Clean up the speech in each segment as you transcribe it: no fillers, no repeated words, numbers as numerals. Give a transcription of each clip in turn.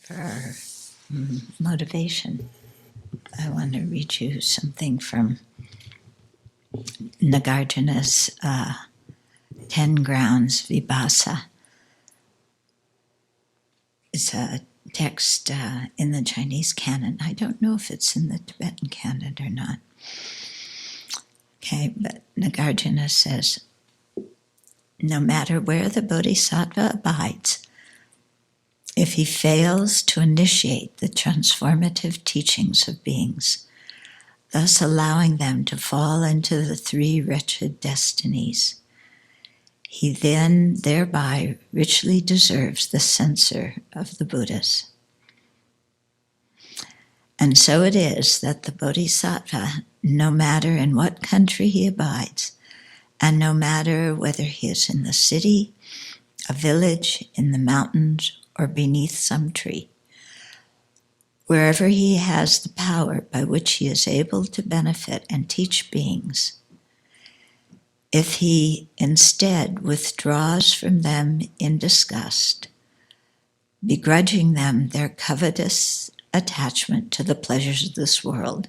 For our motivation, I want to read you something from Nagarjuna's 10 Grounds Vibhasa. It's a text in the Chinese canon. I don't know if it's in the Tibetan canon or not. Okay, but Nagarjuna says, no matter where the Bodhisattva abides, if he fails to initiate the transformative teachings of beings, thus allowing them to fall into the 3 wretched destinies, he then thereby richly deserves the censure of the Buddhas. And so it is that the Bodhisattva, no matter in what country he abides, and no matter whether he is in the city, a village, in the mountains, or beneath some tree, wherever he has the power by which he is able to benefit and teach beings, if he instead withdraws from them in disgust, begrudging them their covetous attachment to the pleasures of this world,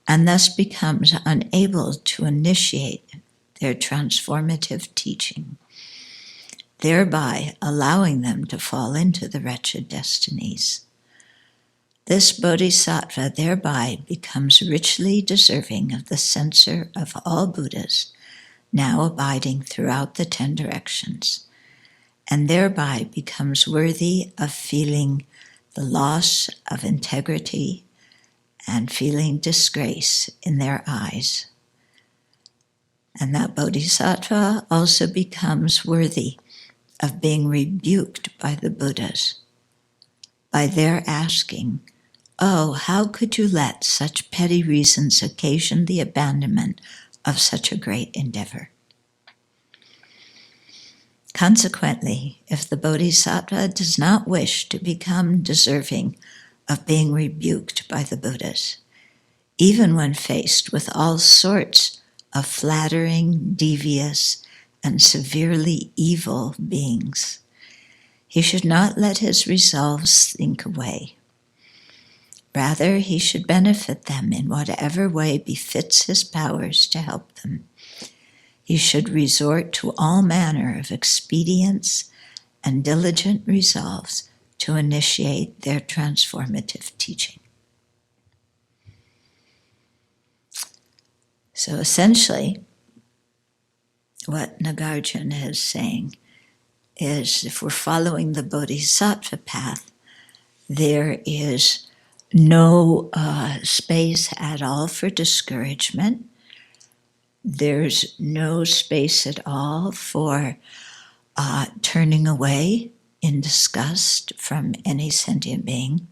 and thus becomes unable to initiate their transformative teaching, thereby allowing them to fall into the wretched destinies, this bodhisattva thereby becomes richly deserving of the censure of all Buddhas now abiding throughout the 10 directions, and thereby becomes worthy of feeling the loss of integrity and feeling disgrace in their eyes. And that bodhisattva also becomes worthy of being rebuked by the Buddhas, by their asking, "Oh, how could you let such petty reasons occasion the abandonment of such a great endeavor?" Consequently, if the bodhisattva does not wish to become deserving of being rebuked by the Buddhas, even when faced with all sorts of flattering, devious, and severely evil beings, he should not let his resolves sink away. Rather, he should benefit them in whatever way befits his powers to help them. He should resort to all manner of expedients and diligent resolves to initiate their transformative teaching. So essentially, what Nagarjuna is saying is if we're following the bodhisattva path, there is no space at all for discouragement. There's no space at all for turning away in disgust from any sentient being.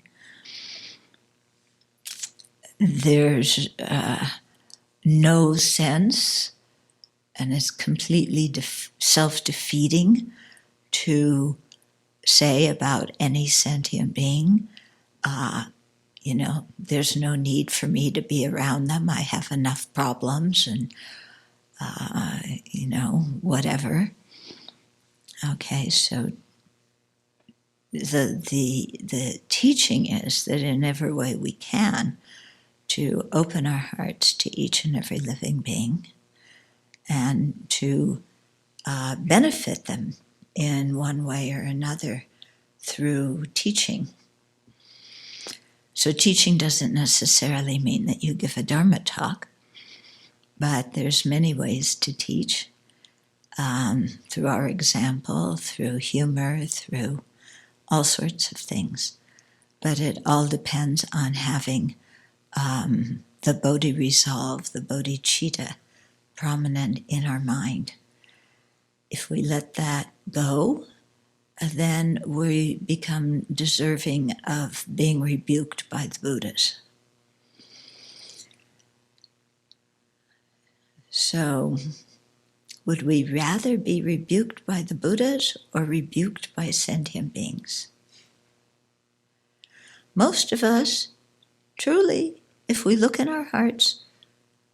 There's no sense, and it's completely self-defeating to say about any sentient being, there's no need for me to be around them. I have enough problems and, whatever. Okay, so the teaching is that in every way we can to open our hearts to each and every living being and to benefit them in one way or another through teaching. So teaching doesn't necessarily mean that you give a Dharma talk, but there's many ways to teach, through our example, through humor, through all sorts of things. But it all depends on having the Bodhi resolve, the Bodhi citta, prominent in our mind. If we let that go, then we become deserving of being rebuked by the Buddhas. So, would we rather be rebuked by the Buddhas or rebuked by sentient beings? Most of us, truly, if we look in our hearts,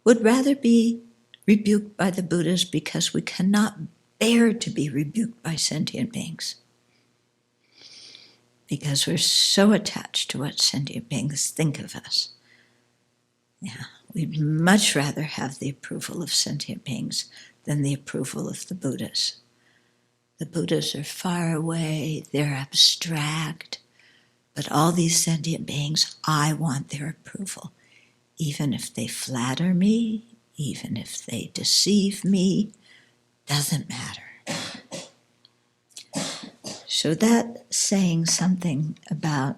would rather be rebuked by the Buddhas because we cannot bear to be rebuked by sentient beings. because we're so attached to what sentient beings think of us. Yeah, we'd much rather have the approval of sentient beings than the approval of the Buddhas. The Buddhas are far away, they're abstract, but all these sentient beings, I want their approval. Even if they flatter me, even if they deceive me, doesn't matter. So that's saying something about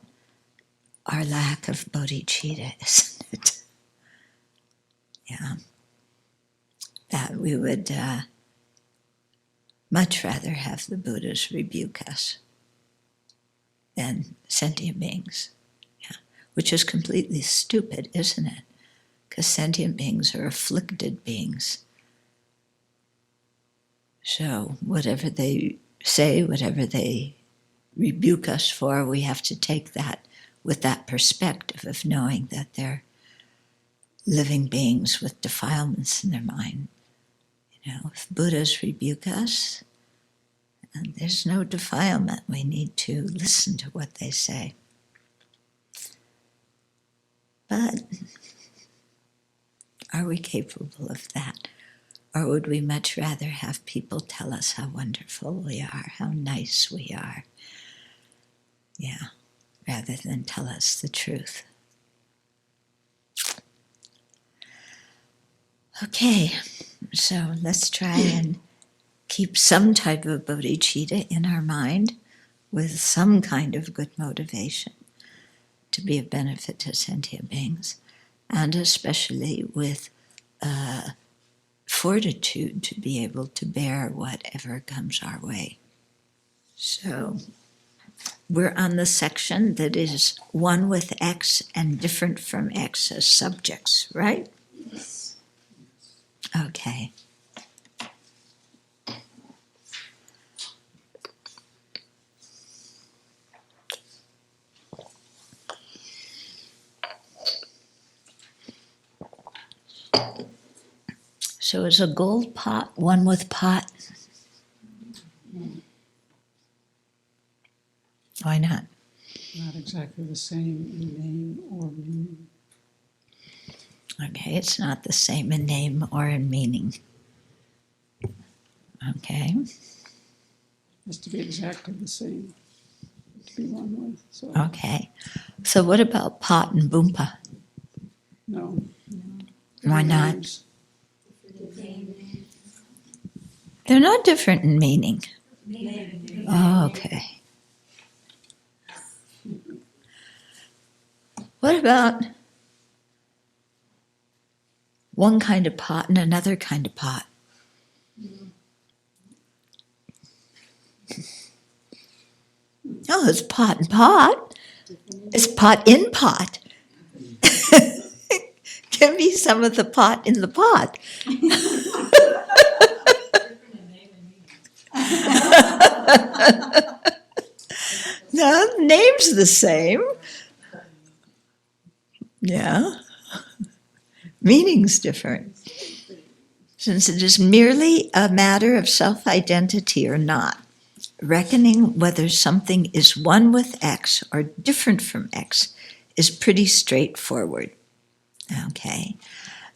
our lack of bodhicitta, isn't it? Yeah. That we would much rather have the Buddhas rebuke us than sentient beings. Yeah. Which is completely stupid, isn't it? Because sentient beings are afflicted beings. So whatever they say, whatever they rebuke us for, we have to take that with that perspective of knowing that they're living beings with defilements in their mind. You know, if Buddhas rebuke us, and there's no defilement, we need to listen to what they say. But are we capable of that? Or would we much rather have people tell us how wonderful we are, how nice we are? Yeah, rather than tell us the truth. Okay, so let's try and keep some type of bodhicitta in our mind with some kind of good motivation to be of benefit to sentient beings, and especially with fortitude to be able to bear whatever comes our way. So we're on the section that is one with X and different from X as subjects, right? Yes. Okay. So is a gold pot one with pot? Why not? Not exactly the same in name or meaning. Okay, it's not the same in name or in meaning. Okay. Has to be exactly the same to be one with. So Okay. So what about pot and boompa? no. Why not? Names. They're not different in meaning. Oh, okay. What about one kind of pot and another kind of pot? Oh, it's pot and pot. It's pot in pot. Give me some of the pot in the pot. No, the name's the same. Yeah. Meaning's different. Since it is merely a matter of self-identity or not, reckoning whether something is one with X or different from X is pretty straightforward. Okay.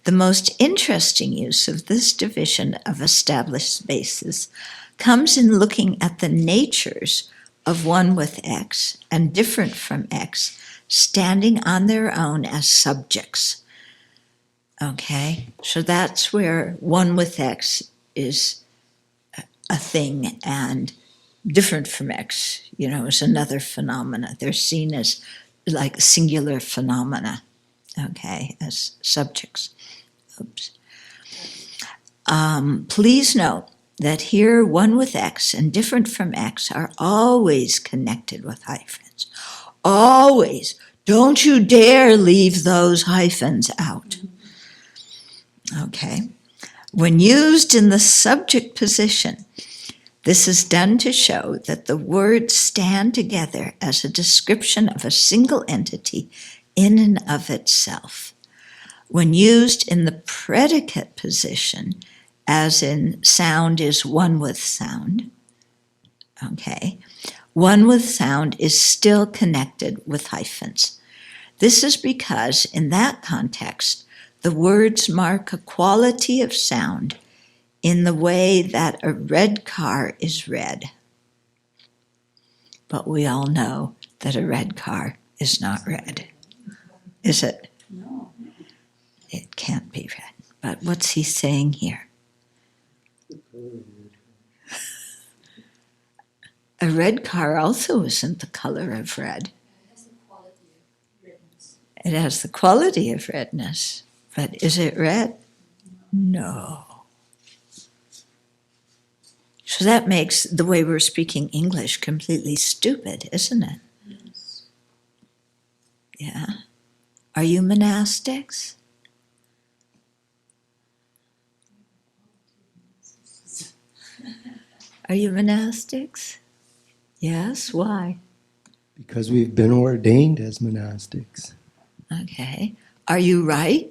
The most interesting use of this division of established spaces comes in looking at the natures of one with X and different from X standing on their own as subjects. Okay, so that's where one with X is a thing and different from X, is another phenomena. They're seen as like singular phenomena, okay, as subjects. Oops. Please note that here one with X and different from X are always connected with hyphens. Always. Don't you dare leave those hyphens out. Okay. When used in the subject position, this is done to show that the words stand together as a description of a single entity in and of itself. When used in the predicate position, as in sound is one with sound, okay, one with sound is still connected with hyphens. This is because, in that context, the words mark a quality of sound in the way that a red car is red. But we all know that a red car is not red, is it? No. It can't be red. But what's he saying here? A red car also isn't the color of red. It has the quality of redness. But is it red? No. So that makes the way we're speaking English completely stupid, isn't it? Yes. Yeah. Are you monastics? Are you monastics? Yes, why? Because we've been ordained as monastics. Okay. Are you right?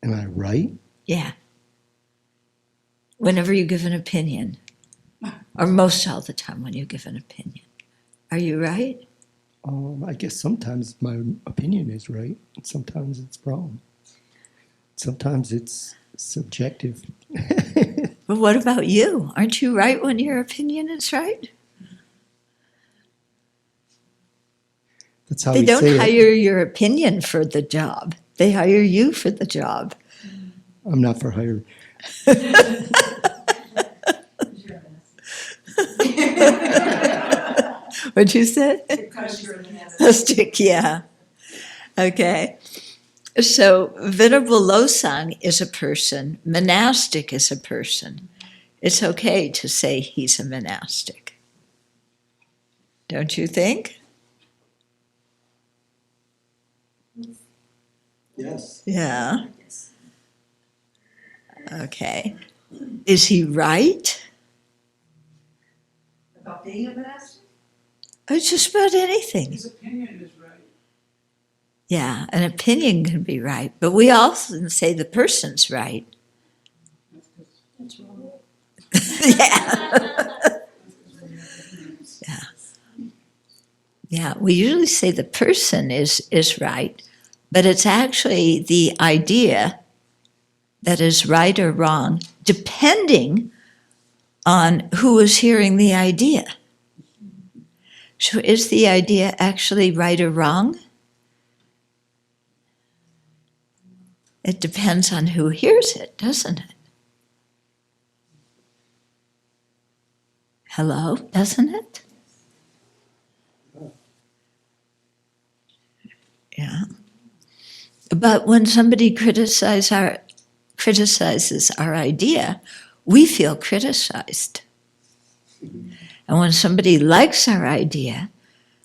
Am I right? Yeah. Whenever you give an opinion, or most all the time when you give an opinion. Are you right? I guess sometimes my opinion is right, and sometimes it's wrong. Sometimes it's subjective. But what about you? Aren't you right when your opinion is right? That's how They we don't say hire it. your opinion for the job. They hire you for the job. I'm not for hire. What'd you say? Because you're a monastic. Yeah. Okay. So Venerable Losang is a person. Monastic is a person. It's okay to say he's a monastic. Don't you think? Yes. Yeah. Okay. Is he right? About being a monastic? Or just about anything? His opinion is right. Yeah, an opinion can be right, but we often say the person's right. That's wrong. Yeah. Yeah. Yeah, we usually say the person is right, but it's actually the idea that is right or wrong, depending on who is hearing the idea. So is the idea actually right or wrong? It depends on who hears it, doesn't it? Hello, doesn't it? Yeah. But when somebody criticizes our idea, we feel criticized. And when somebody likes our idea,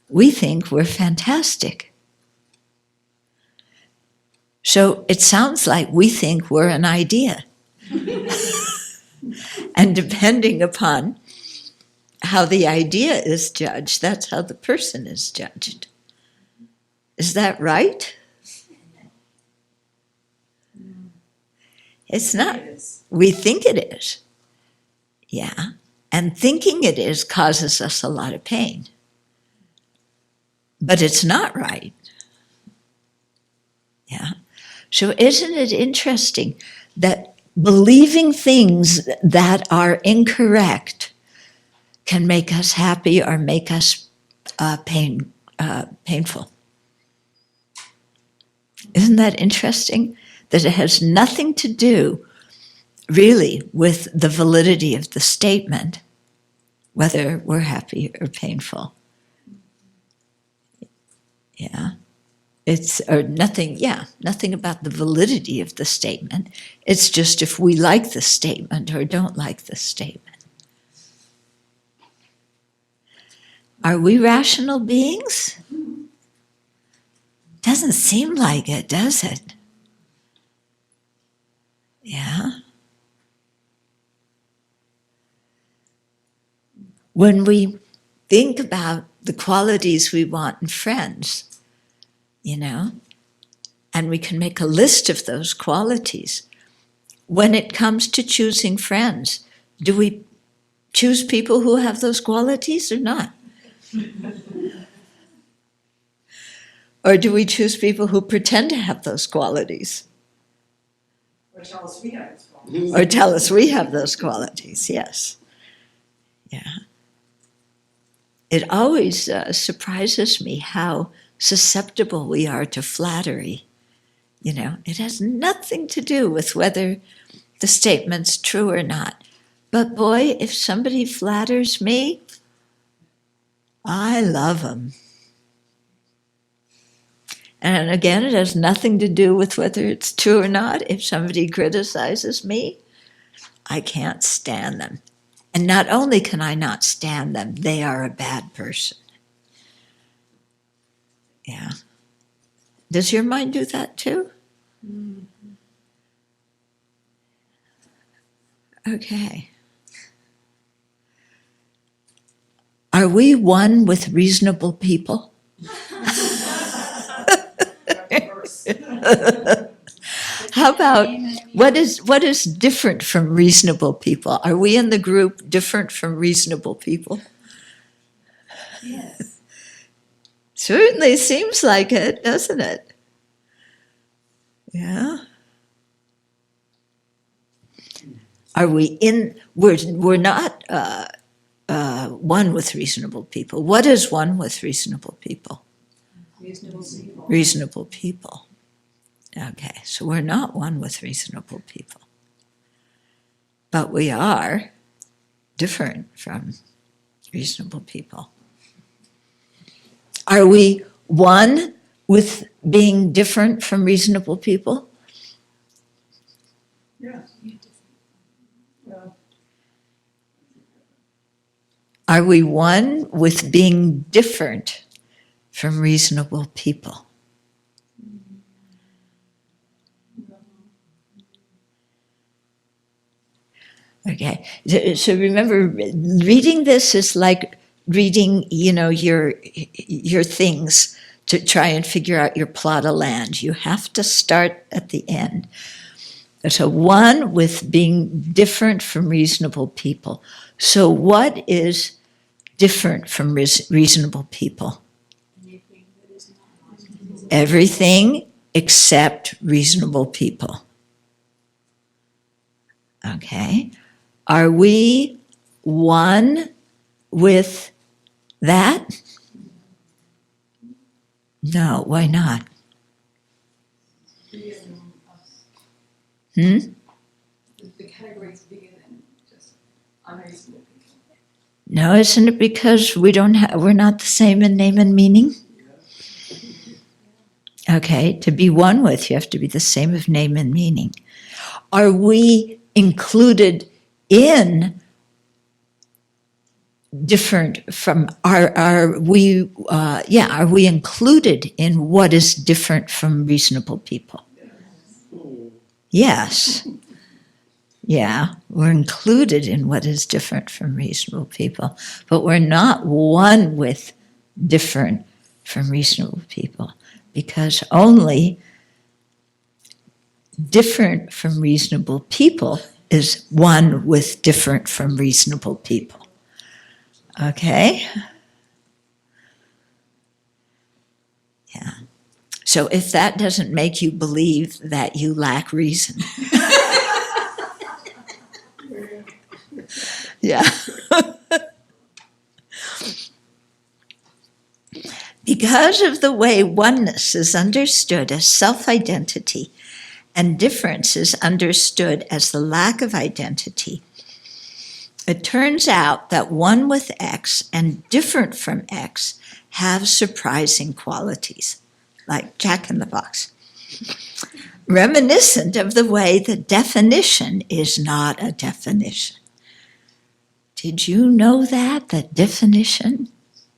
we think we're fantastic. So it sounds like we think we're an idea. And depending upon how the idea is judged, that's how the person is judged. Is that right? It's not. We think it is. Yeah. And thinking it is causes us a lot of pain. But it's not right. Yeah. So isn't it interesting that believing things that are incorrect can make us happy or make us painful? Isn't that interesting? That it has nothing to do really with the validity of the statement, whether we're happy or painful. Yeah. It's or nothing, yeah, nothing about the validity of the statement. It's just if we like the statement or don't like the statement. Are we rational beings? Doesn't seem like it, does it? Yeah. When we think about the qualities we want in friends, and we can make a list of those qualities. When it comes to choosing friends, Do we choose people who have those qualities or not? Or do we choose people who pretend to have those qualities? Or tell us we have this problem. Or tell us we have those qualities, yes. Yeah. It always surprises me how susceptible we are to flattery. You know, it has nothing to do with whether the statement's true or not. But boy, if somebody flatters me, I love them. And again, it has nothing to do with whether it's true or not. If somebody criticizes me, I can't stand them. And not only can I not stand them, they are a bad person. Yeah. Does your mind do that too? Okay. Are we one with reasonable people? How about what is different from reasonable people? Are we in the group different from reasonable people? Yes. Certainly seems like it, doesn't it? Yeah. Are we in? We're not one with reasonable people. What is one with reasonable people? Reasonable people. Reasonable people. Okay, so we're not one with reasonable people. But we are different from reasonable people. Are we one with being different from reasonable people? Yes. Well, Are we one with being different from reasonable people? Okay, so remember, reading this is like reading, your things to try and figure out your plot of land. You have to start at the end. So one with being different from reasonable people. So what is different from reasonable people? Everything except reasonable people. Okay. Are we one with that? No, why not? Hmm? The category is bigger than just unreasonable people. No, isn't it because we're not the same in name and meaning? Okay, to be one with, you have to be the same of name and meaning. Are we included in different from are we included in what is different from reasonable people? Yes. Yeah, we're included in what is different from reasonable people, but we're not one with different from reasonable people, because only different from reasonable people is one with different from reasonable people. Okay? Yeah. So if that doesn't make you believe that you lack reason. Yeah. Because of the way oneness is understood as self-identity and difference is understood as the lack of identity, it turns out that one with X and different from X have surprising qualities, like Jack in the Box, reminiscent of the way the definition is not a definition. Did you know that definition?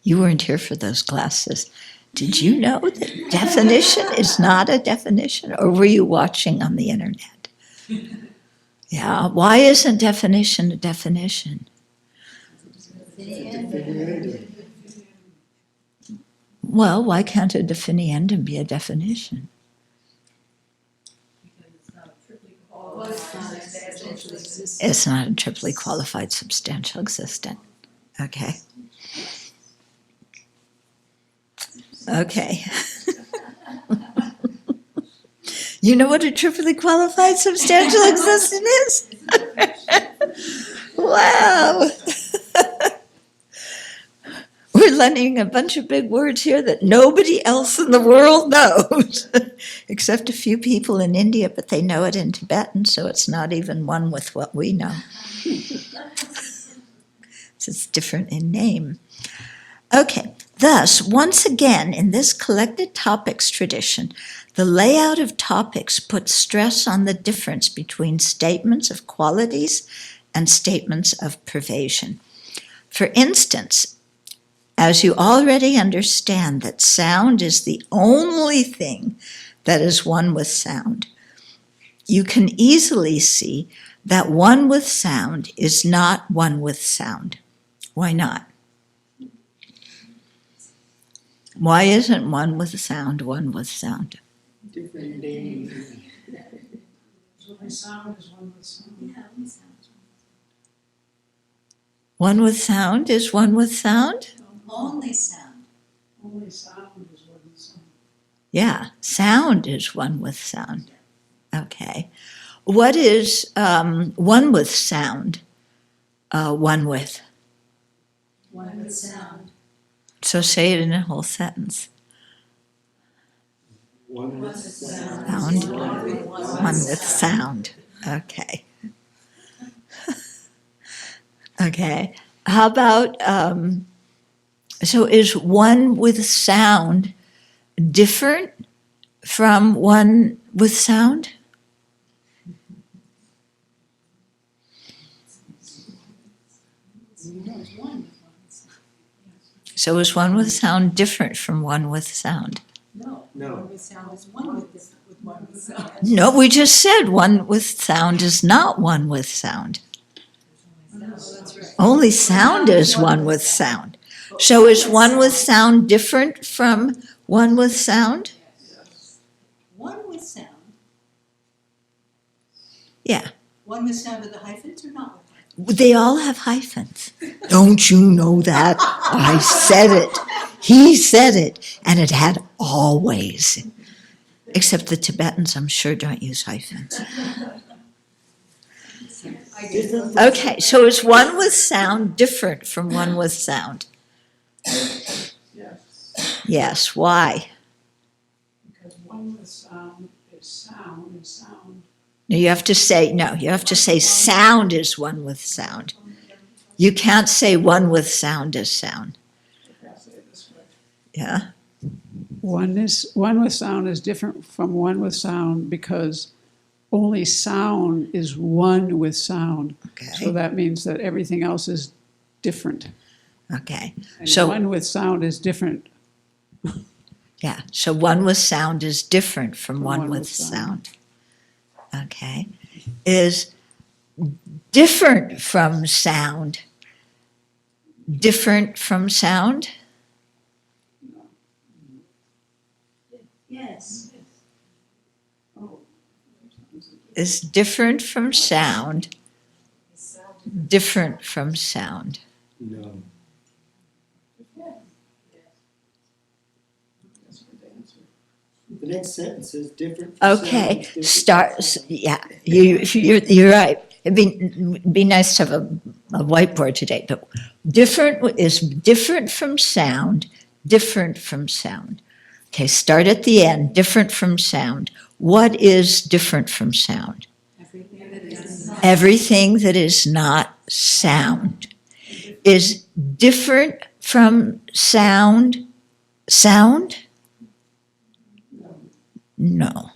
You weren't here for those classes. Did you know that definition is not a definition? Or were you watching on the internet? Yeah, why isn't definition a definition? Well, why can't a definiendum be a definition? It's not a triply qualified substantial existent. Okay. Okay. You know what a triply qualified substantial existent is? Wow. We're learning a bunch of big words here that nobody else in the world knows, except a few people in India, but they know it in Tibetan, so it's not even one with what we know. So it's different in name. Okay, thus, once again, in this collected topics tradition, the layout of topics puts stress on the difference between statements of qualities and statements of pervasion. For instance, as you already understand that sound is the only thing that is one with sound, you can easily see that one with sound is not one with sound. Why not? Why isn't one with sound one with sound? Different name. Only sound is one with sound. One with sound is one with sound? Only sound. Only sound is one with sound. Yeah, sound is one with sound. Okay. What is one with sound? One with? One with sound. So say it in a whole sentence. One with Sound. One with sound. Okay. Okay. How about, so is one with sound different from one with sound? So is one with sound different from one with sound? No. No. One with sound is one with one with sound. No, we just said one with sound is not one with sound. No, that's right. Only sound is one with sound. So is one with sound different from one with sound? One with sound. Yeah. One with sound with the hyphens or not with hyphens? They all have hyphens. Don't you know that? I said it. He said it. And it had always. Except the Tibetans, I'm sure, don't use hyphens. Okay, so is one with sound different from one with sound? Yes, Yes, why? because one with sound is sound and sound. No, you have to say sound is one with sound. You can't say one with sound is sound. I'll say it this way. Yeah? One with sound is different from one with sound because only sound is one with sound. Okay. So that means that everything else is different. Okay. And So one with sound is different. yeah, so one with sound is different from From one with sound. Okay. Is different from sound different from sound? Yes. Is different from sound different from sound? No. The next sentence is different. From Okay, sound, start. Yeah, you're right. It'd be nice to have a whiteboard today. But different is different from sound. Different from sound. Okay, start at the end. Different from sound. What is different from sound? Everything that is not sound. Is different from sound. Sound? No.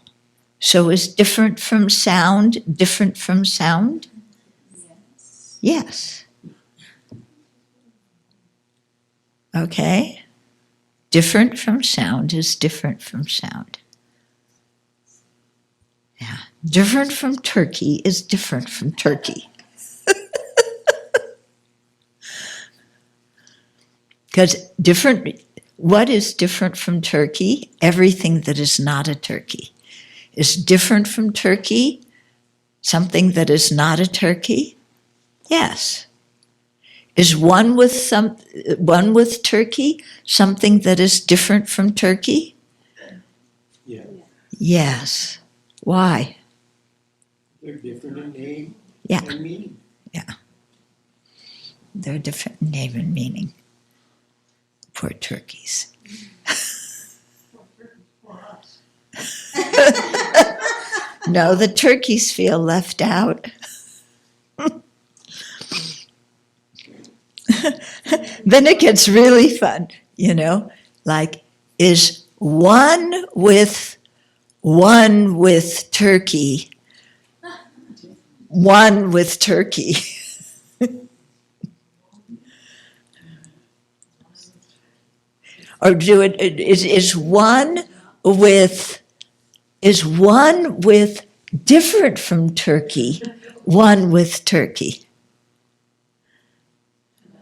So is different from sound different from sound? Yes. Okay. Different from sound is different from sound. Yeah. Different from turkey is different from turkey. Because what is different from turkey? Everything that is not a turkey. Is different from turkey something that is not a turkey? Yes. Is one with turkey something that is different from turkey? Yeah. Yes. Why? They're different in name Yeah. and meaning. They're different in name and meaning. Poor turkeys. No, the turkeys feel left out. Then it gets really fun, like, is one with turkey, one with turkey. Or is one with different from turkey, one with turkey?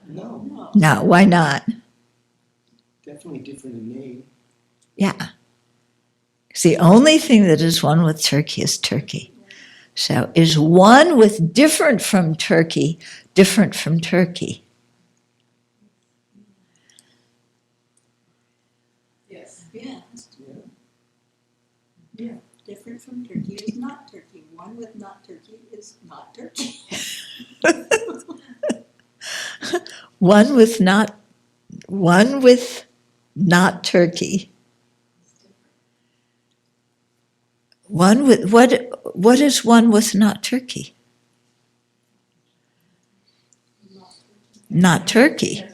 No, No, why not? definitely different in name. Yeah. The only thing that is one with turkey is turkey. So is one with different from turkey different from turkey? Yes. Yeah, Yeah. different from turkey is not turkey. One with not turkey is not turkey. One with not turkey. One with what is one with not turkey? Not turkey.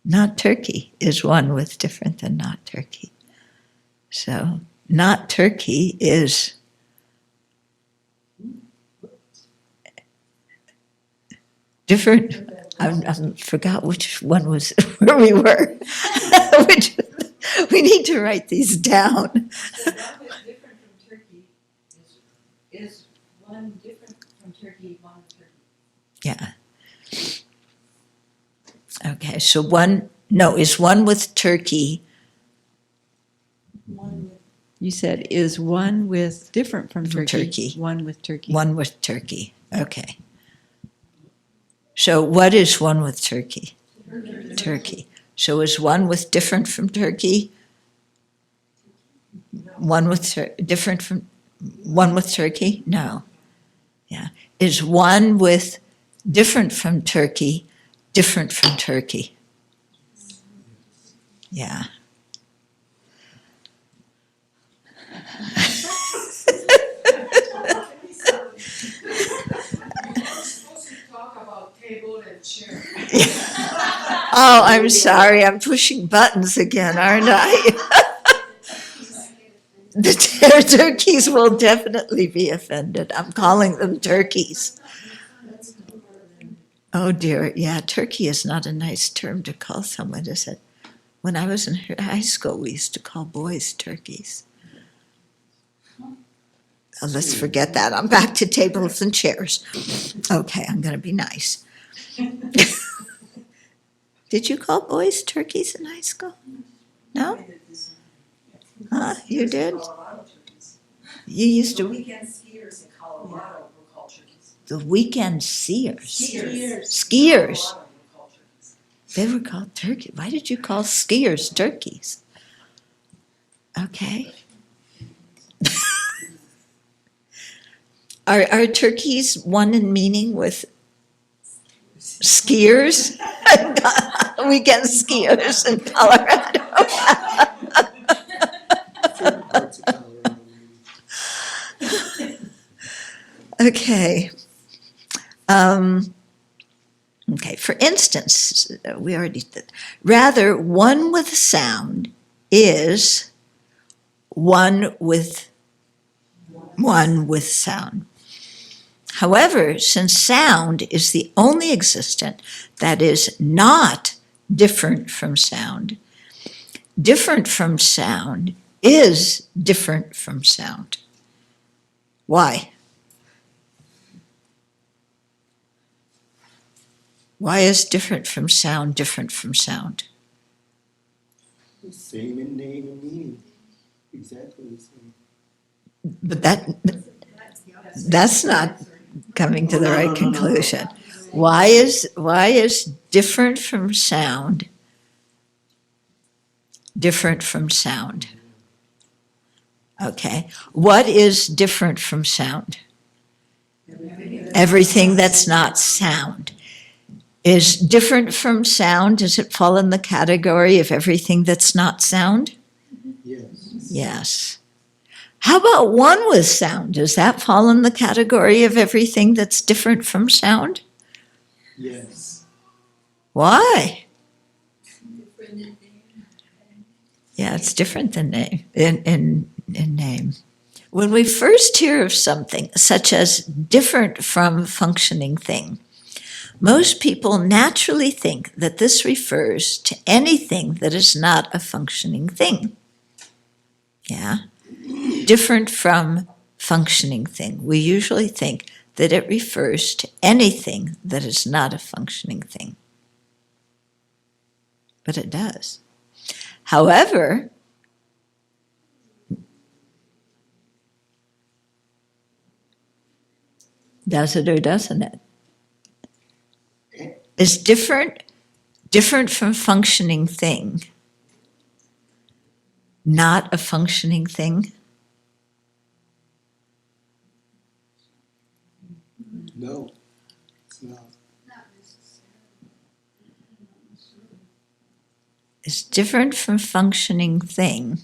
Not turkey is one with different than not turkey. So not turkey is different. I forgot which one was where we were. We need to write these down. So one with different from turkey is one different from turkey, one with turkey. Yeah. Okay, so is one with turkey. One with You said is one with different from From turkey, turkey. one with turkey. One with turkey. Okay. So what is one with turkey? Turkey. So is one with different from turkey? One with different from one with turkey? No. Yeah. Is one with different from turkey different from turkey? Yeah. Talk about table and chair. Oh, I'm sorry. I'm pushing buttons again, aren't I? The turkeys will definitely be offended. I'm calling them turkeys. Oh dear, yeah, turkey is not a nice term to call someone, is it? When I was in high school, we used to call boys turkeys. Oh, let's forget that. I'm back to tables and chairs. Okay, I'm going to be nice. Did you call boys turkeys in high school? No? Huh? You did? You used to. Weekend skiers in Colorado were called turkeys. The weekend seers. Skiers. Skiers. Colorado were called turkeys. They were called turkey. Why did you call skiers turkeys? Okay. Are turkeys one in meaning with skiers? Weekend skiers in Colorado. Certain parts of Colorado. Okay. Okay, for instance, we already did. Rather, one with sound is one with sound. However, since sound is the only existent that is not different from sound is different from sound. Why? Why is different from sound different from sound? Same in name and meaning. Exactly the same. But that, That's not coming to the right conclusion. Why is different from sound different from sound? Okay. What is different from sound? Everything that's not sound. Is different from sound, does it fall in the category of everything that's not sound? Yes. Yes. How about one with sound? Does that fall in the category of everything that's different from sound? Yes. Why? Yeah, it's different than name in name. When we first hear of something such as different from functioning thing, most people naturally think that this refers to anything that is not a functioning thing. Yeah? Different from functioning thing. We usually think that it refers to anything that is not a functioning thing. But it does. However, does it or doesn't it? Is different from functioning thing not a functioning thing? No, it's not. Is different from functioning thing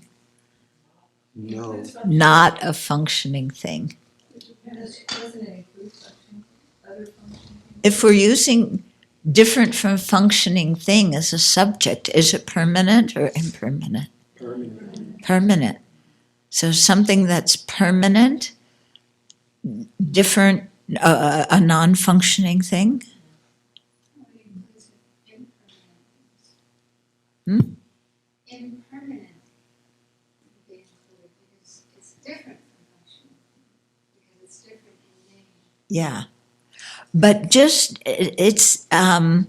No. not a functioning thing? Doesn't it include function, other functions? If we're using different from functioning thing as a subject, is it permanent or impermanent? Permanent. Permanent. So something that's permanent, different, a non-functioning thing? Hmm? Impermanent would be included because it's different from function, because it's different in name. Yeah. But just, it's, no,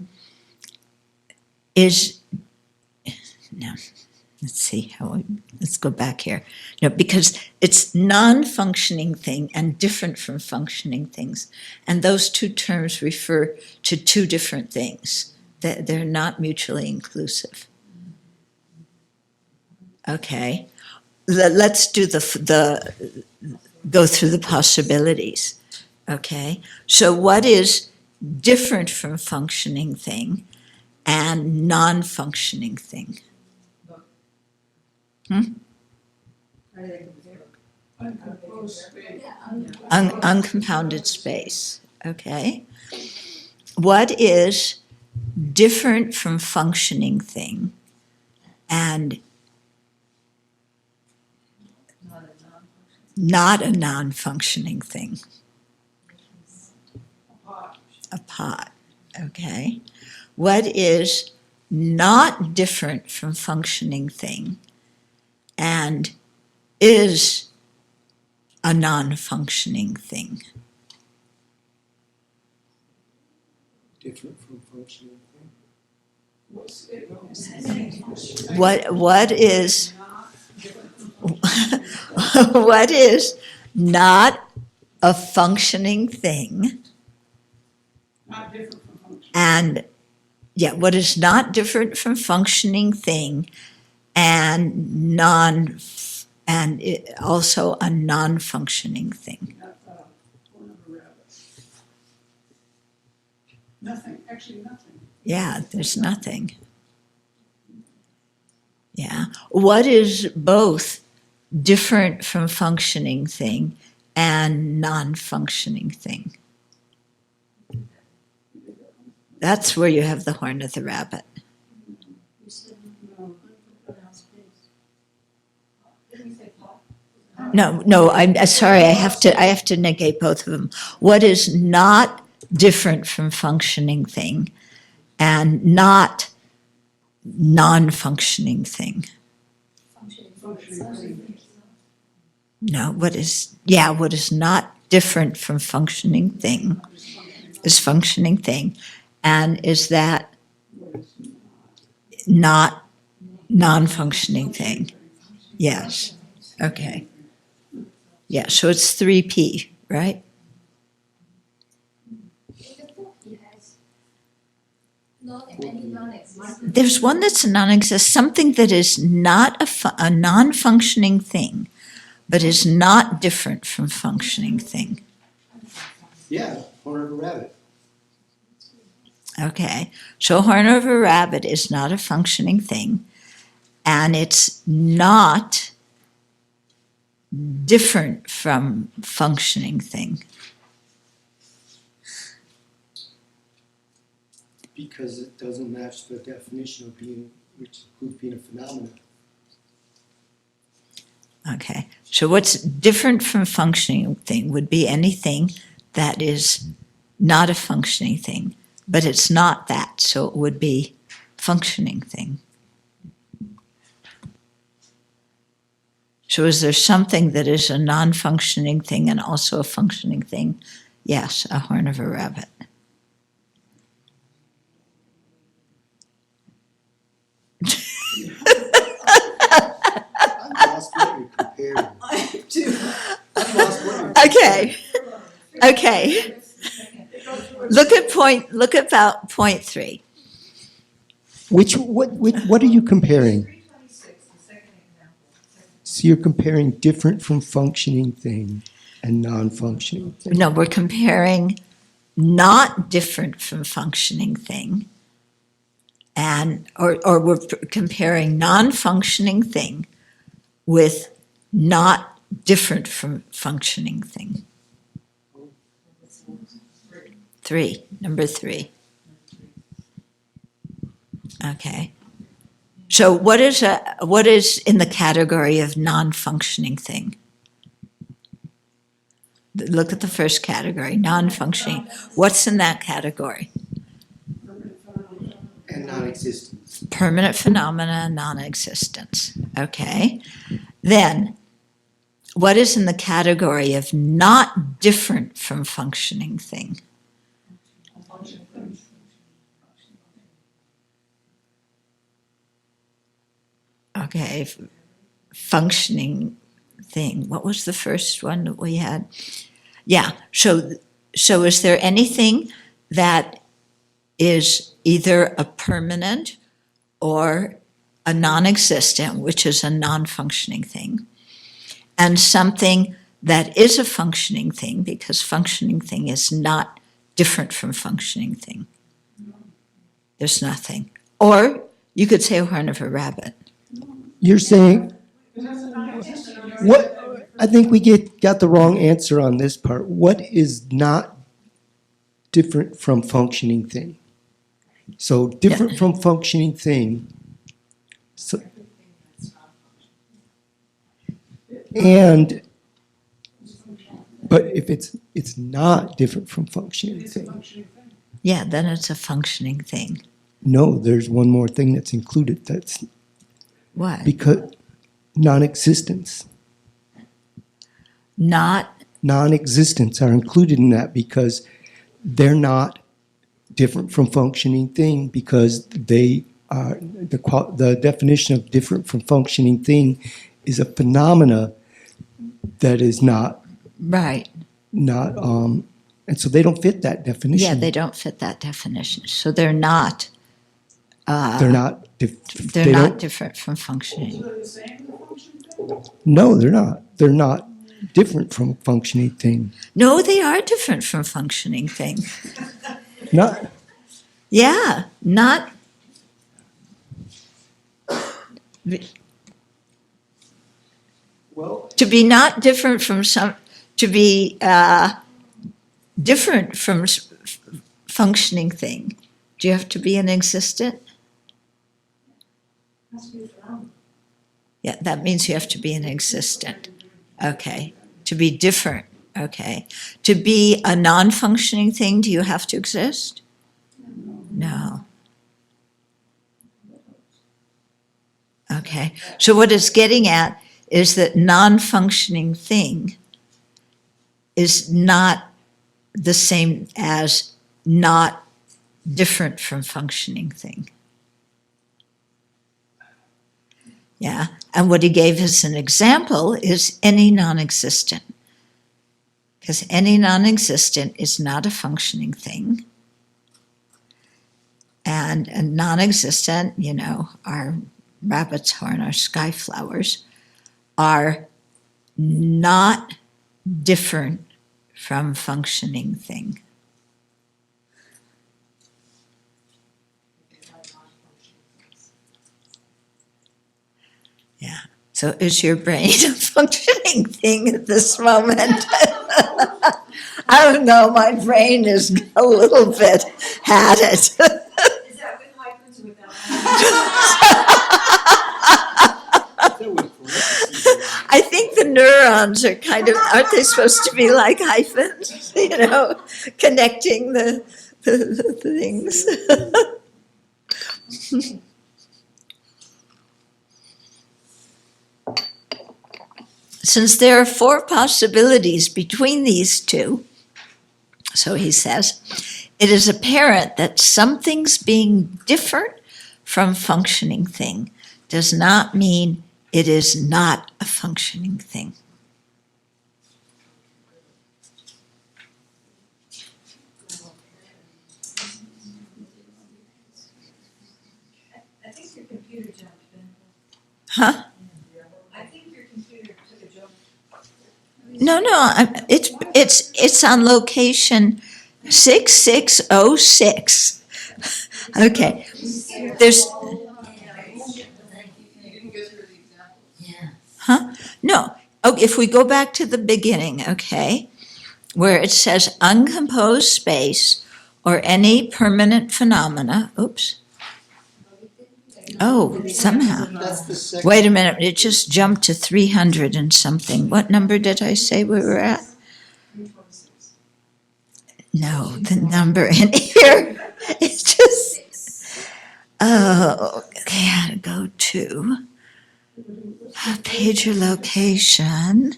let's see, let's go back here. No, because it's non-functioning thing and different from functioning things. And those two terms refer to two different things. They're not mutually inclusive. Okay. Let's do go through the possibilities. Okay. So what is different from functioning thing and non-functioning thing? Uncompounded space. Okay. What is different from functioning thing and not a non-functioning thing? A pot. Okay. What is not different from functioning thing and is a non-functioning thing? Different from functioning thing. What is what is not a functioning thing Not different from function. and what is not different from functioning thing and also a non-functioning thing? Not one of a rabbit. Nothing, actually nothing. Yeah, there's nothing. Yeah. What is both different from functioning thing and non-functioning thing? That's where you have the horn of the rabbit. You said No. unpronounced space. Didn't we say pot? No, I'm sorry, I have to negate both of them. What is not different from functioning thing and not non-functioning thing? No, what is not different from functioning thing is functioning thing, and is that not non-functioning thing? Yes. Okay. Yeah, so it's 3P, right? has any non-existent. There's one that's a non-existent, something that is not a non-functioning thing, but is not different from functioning thing. Yeah, horn of a rabbit. Okay, so a horn of a rabbit is not a functioning thing, and it's not different from functioning thing. Because it doesn't match the definition of being, which includes being a phenomenon. Okay, so what's different from functioning thing would be anything that is not a functioning thing, but it's not that, so it would be functioning thing. So is there something that is a non-functioning thing and also a functioning thing? Yes, a horn of a rabbit. I've lost what you're comparing. I do. I've lost what you're Okay, okay. Look at about point 3. What are you comparing? 326, the second example. So you're comparing different from functioning thing and non-functioning thing. No, we're comparing not different from functioning thing, and or we're comparing non-functioning thing with not different from functioning thing. 3, number 3. Okay. So what is in the category of non-functioning thing? Look at the first category, non-functioning. What's in that category? And non-existence. Permanent phenomena, non-existence. Okay. Then, what is in the category of not different from functioning thing? Okay, functioning thing. What was the first one that we had? Yeah, so is there anything that is either a permanent or a non-existent, which is a non-functioning thing, and something that is a functioning thing, because functioning thing is not different from functioning thing? There's nothing. Or you could say a horn of a rabbit. You're saying, what? I think we got the wrong answer on this part. What is not different from functioning thing? So different from functioning thing. So, but if it's not different from functioning thing. Yeah, then it's a functioning thing. No, there's one more thing that's included. That's What? because non-existence. Non-existence are included in that because they're not different from functioning thing, because they are the definition of different from functioning thing is a phenomena that is not Right. and so they don't fit that definition. Yeah, they don't fit that definition. So they're not. They're not. They're not different from functioning. No, they're not. They're not different from functioning thing. No, they are different from functioning thing. Not. Yeah, not. Well, To be not different from to be different from functioning thing, do you have to be an existent? Yeah, that means you have to be an existent. Okay. To be different. Okay. To be a non-functioning thing, do you have to exist? No. Okay. So what it's getting at is that non-functioning thing is not the same as not different from functioning thing. Yeah, and what he gave as an example is any non-existent. because any non-existent is not a functioning thing. And a non-existent, our rabbit's horn, our sky flowers, are not different from functioning thing. Yeah. So is your brain a functioning thing at this moment? I don't know, my brain is a little bit had it. Is that with hyphens or without hyphens? I think the neurons are aren't they supposed to be like hyphens? Connecting the things. Since there are 4 possibilities between these two, so he says, it is apparent that something's being different from functioning thing does not mean it is not a functioning thing. I think your computer jumped, Ben. Huh? I think your computer took a jump. No, it's on location 6606. Okay, there's, huh? No, if we go back to the beginning, okay, where it says uncomposed space or any permanent phenomena, oops. Oh, somehow. That's the second. Wait a minute, it just jumped to 300 and something. What number did I say we were at? No, the number in here, it's just, oh, okay, I had to go to page or location.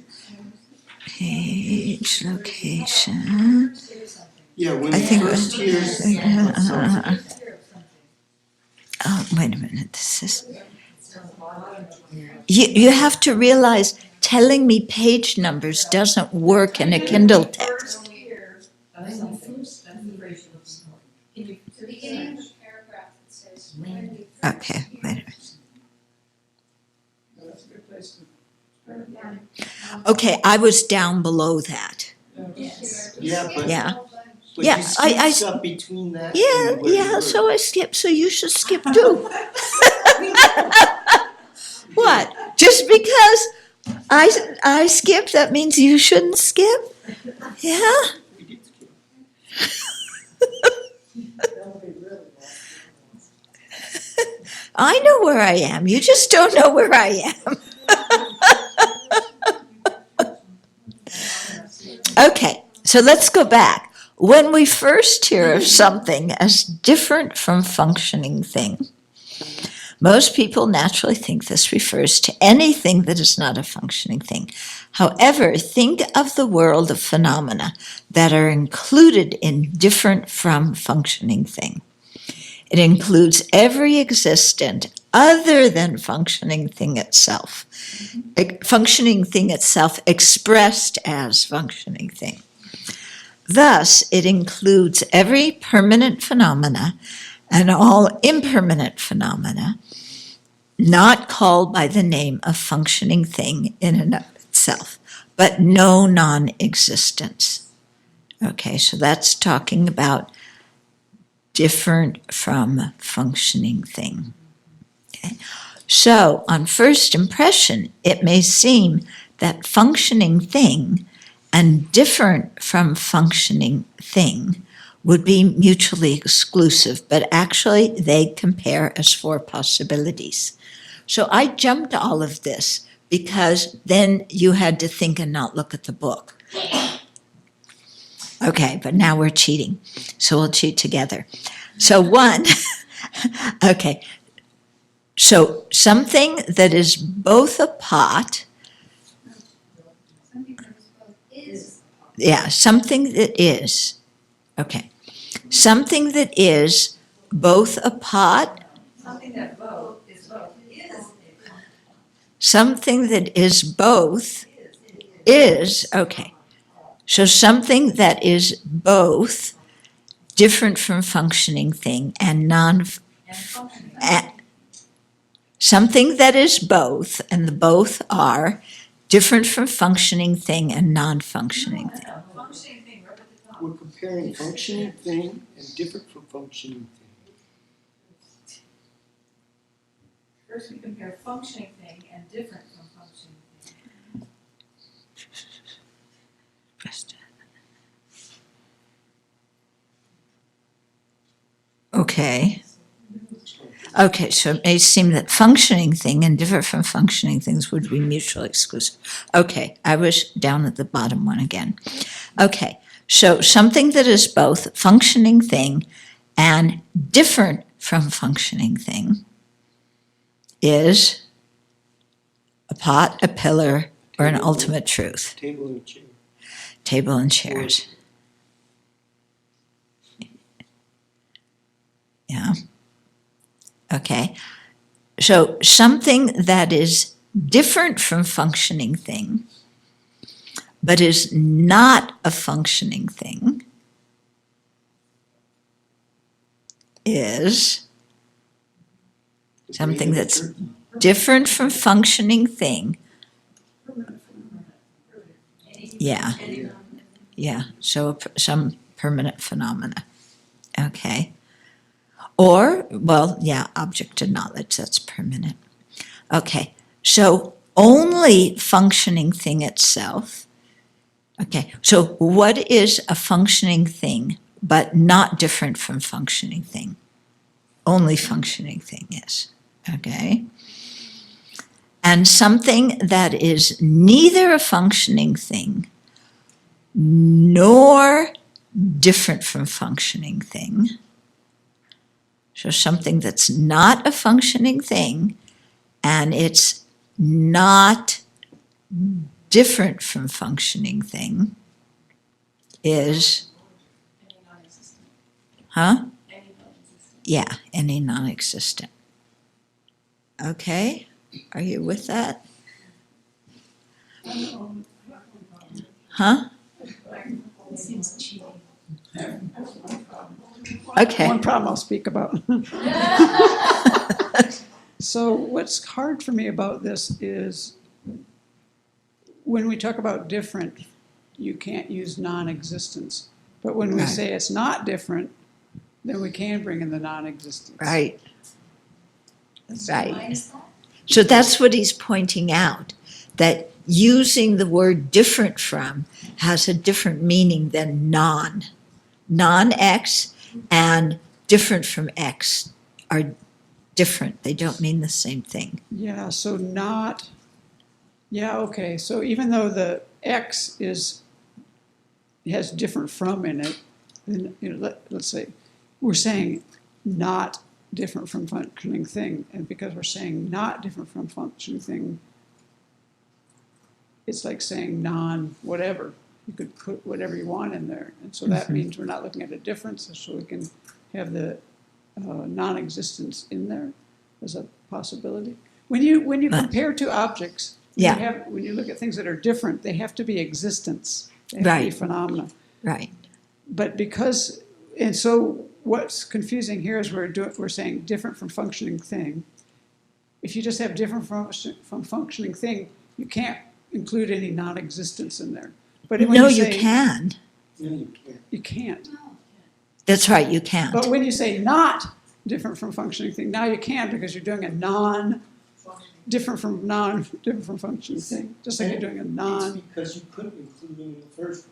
Page, location. Yeah, when I we think it first was- hear. Oh, wait a minute, this is, you have to realize telling me page numbers doesn't work in a Kindle text. The beginning of the paragraph that says, when you first Okay, hear wait a minute. That's a good place to. Okay, I was down below that. Yeah, but. Yeah. But Yeah, you I skip stuff between that. Yeah, and where you yeah, were. so I skipped, so you should skip too. What? Just because I skipped, that means you shouldn't skip? Yeah? We did skip. I know where I am, you just don't know where I am. Okay, so let's go back. When we first hear of something as different from functioning thing, most people naturally think this refers to anything that is not a functioning thing. However, think of the world of phenomena that are included in different from functioning thing. It includes every existent other than functioning thing itself. Functioning thing itself expressed as functioning thing. Thus, it includes every permanent phenomena and all impermanent phenomena not called by the name of functioning thing in and of itself, but no non-existence. Okay, so that's talking about different from functioning thing. Okay. So, on first impression, it may seem that functioning thing and different from functioning thing would be mutually exclusive, but actually they compare as 4 possibilities. So I jumped all of this because then you had to think and not look at the book. Okay, but now we're cheating, so we'll cheat together. So 1, okay, so something that is both a pot, something that is both is yeah, something that is, okay, something that is both a pot, Something that both is a something that is both is, okay, So something that is both different from functioning thing and something that is both, and the both are different from functioning thing and non-functioning thing. Functioning thing right at the top. We're comparing functioning thing and different from functioning thing. First we compare functioning thing and different from functioning thing. Okay. Okay, so it may seem that functioning thing and different from functioning things would be mutually exclusive. Okay, I was down at the bottom one again. Okay, so something that is both functioning thing and different from functioning thing is a pot, a pillar, or an ultimate truth. Table and chair. Table and chairs. Yeah. Okay. So something that is different from functioning thing, but is not a functioning thing, is something that's different from functioning thing. Yeah. Yeah. So some permanent phenomena. Okay. Or, well, yeah, object of knowledge, that's permanent. Okay, so only functioning thing itself. Okay, so what is a functioning thing but not different from functioning thing? Only functioning thing is, okay? And something that is neither a functioning thing nor different from functioning thing. So something that's not a functioning thing, and it's not different from functioning thing, is, Any non-existent. huh? Any non-existent. Yeah, any non-existent. Okay, are you with that? Huh? It seems cheating. Okay. One problem I'll speak about. So what's hard for me about this is when we talk about different, you can't use non-existence. But when we Right. say it's not different, then we can bring in the non-existence. Right, right. Why is that? So that's what he's pointing out, that using the word different from has a different meaning than non. Non-X and different from X are different. They don't mean the same thing. Yeah, so not, yeah, okay, so even though the X has different from in it, then, let's say, we're saying not different from functioning thing, and because we're saying not different from functioning thing, it's like saying non-whatever. You could put whatever you want in there, and so that means we're not looking at a difference, so we can have the non-existence in there as a possibility. When you compare two objects, Yeah. when you look at things that are different, they have to be existence. They have Right. to be phenomena. Right, But because, and so what's confusing here is we're saying different from functioning thing. If you just have different from functioning thing, you can't include any non-existence in there. But when no, you you say, can. No, you can't. You can't. That's right, you can't. But when you say not different from functioning thing, now you can because you're doing a different from functioning thing. Just like you're doing a It's non. because you couldn't include them in the first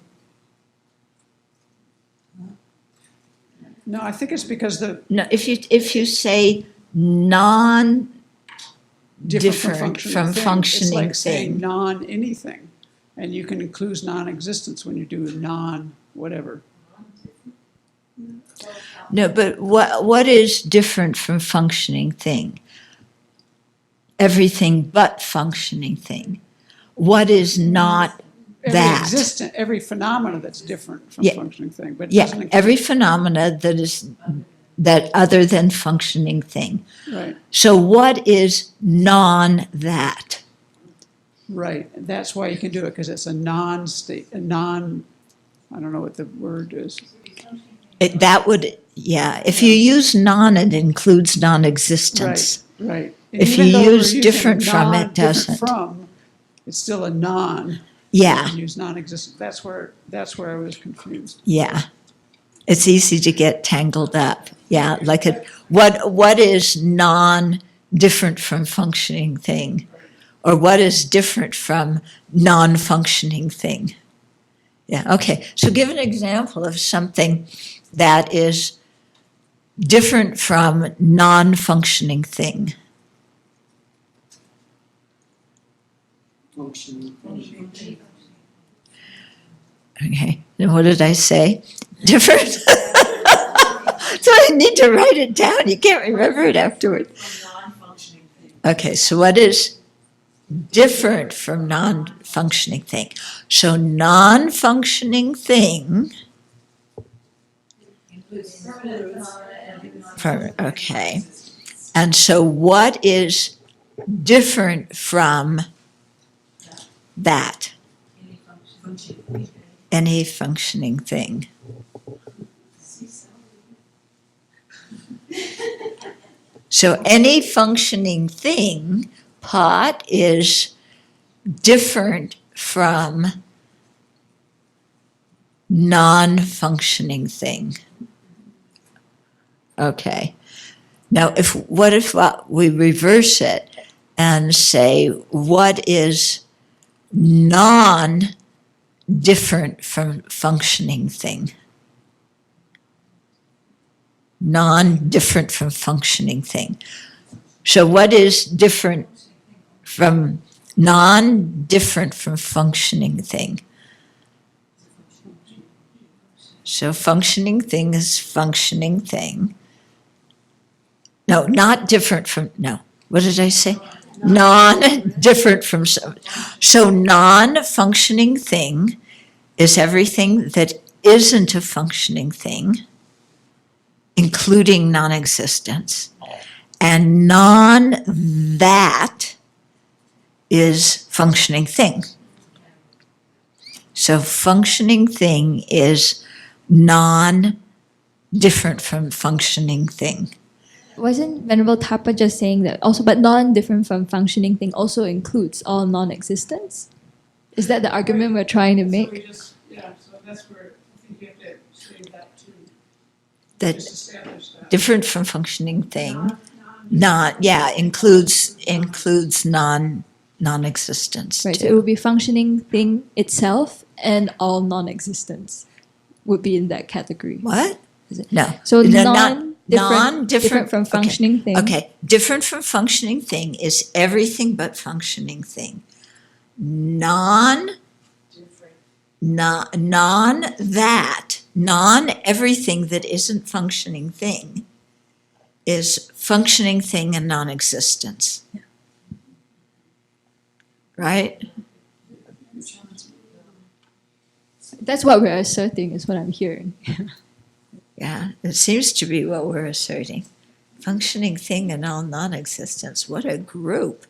one. No, I think it's because the No, if you say non different from thing. functioning It's like saying thing. non-anything. And you can include non-existence when you do non-whatever. No, but what is different from functioning thing? Everything but functioning thing. What is not that? Every phenomena that's different from Yeah. functioning thing, but it Yeah, doesn't include, every phenomena that other than functioning thing. right, So what is non that? right. That's why you can do it, because it's a non-state, a non, I don't know what the word is. That would, yeah, if you use non, it includes non-existence. Right. And If even you though we're use using different from, it different doesn't. from, it's still a non. Yeah, And use non-existent. That's where I was confused. yeah. It's easy to get tangled up. Yeah, like what is non-different from functioning thing? Or what is different from non-functioning thing? Yeah, okay. So give an example of something that is different from non-functioning thing. Okay, and what did I say? Different? So I need to write it down. You can't remember it afterward. Okay, so what is different from non-functioning thing? So non-functioning thing, okay. And so what is different from that? Any functioning thing. So any functioning thing, pot, is different from non-functioning thing. Okay. Now, what if we reverse it and say, what is non-different from functioning thing? Non-different from functioning thing. So what is different from non-different from functioning thing? So functioning thing is functioning thing. No, not different from, no. What did I say? Non-different from, so non-functioning thing is everything that isn't a functioning thing, including non-existence, and that is functioning thing. So functioning thing is non-different from functioning thing. Wasn't Venerable Thapa just saying that also, but non-different from functioning thing also includes all non-existence? Is that the argument we're trying to make? So that's where I think you have to say that too. That Just establish that. different from functioning thing, includes non-existence Right, too. so it would be functioning thing itself and all non-existence would be in that category. What? Is it? No. So No, different from functioning thing. Okay, different from functioning thing is everything but functioning thing. Everything that isn't functioning thing is functioning thing and non-existence. Right? That's what we're asserting, is what I'm hearing. Yeah, it seems to be what we're asserting. Functioning thing and all non-existence. What a group.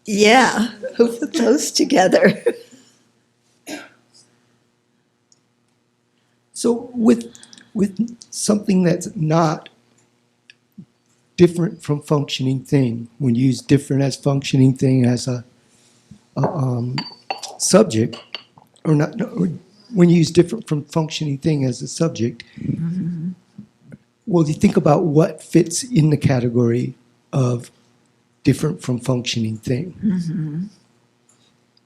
Yeah, who put those together? So with something that's not different from functioning thing, when you use different as functioning thing as a subject, or not, or when you use different from functioning thing as a subject, well, you think about what fits in the category of different from functioning thing.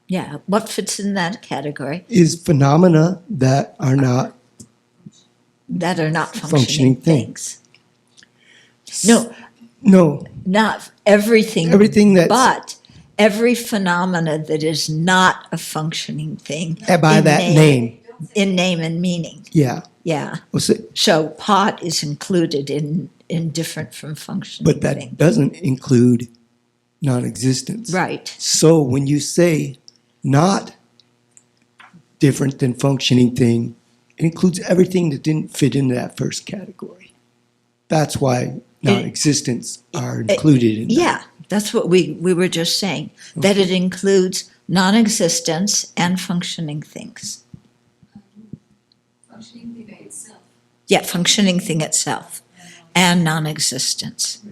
Yeah, what fits in that category? Is phenomena that are not Functioning things. things. No, not everything. Everything that's- but every phenomena that is not a functioning thing. By in that name. In name and meaning. Yeah. Yeah. Well, So pot is included in different from functioning but that thing. doesn't include non-existence. Right. So when you say not different than functioning thing, it includes everything that didn't fit into that first category. That's why non-existence are included in that. Yeah, that's what we were just saying, that it includes non-existence, and functioning things. Functioning thing by itself. Yeah, functioning thing itself and non-existence.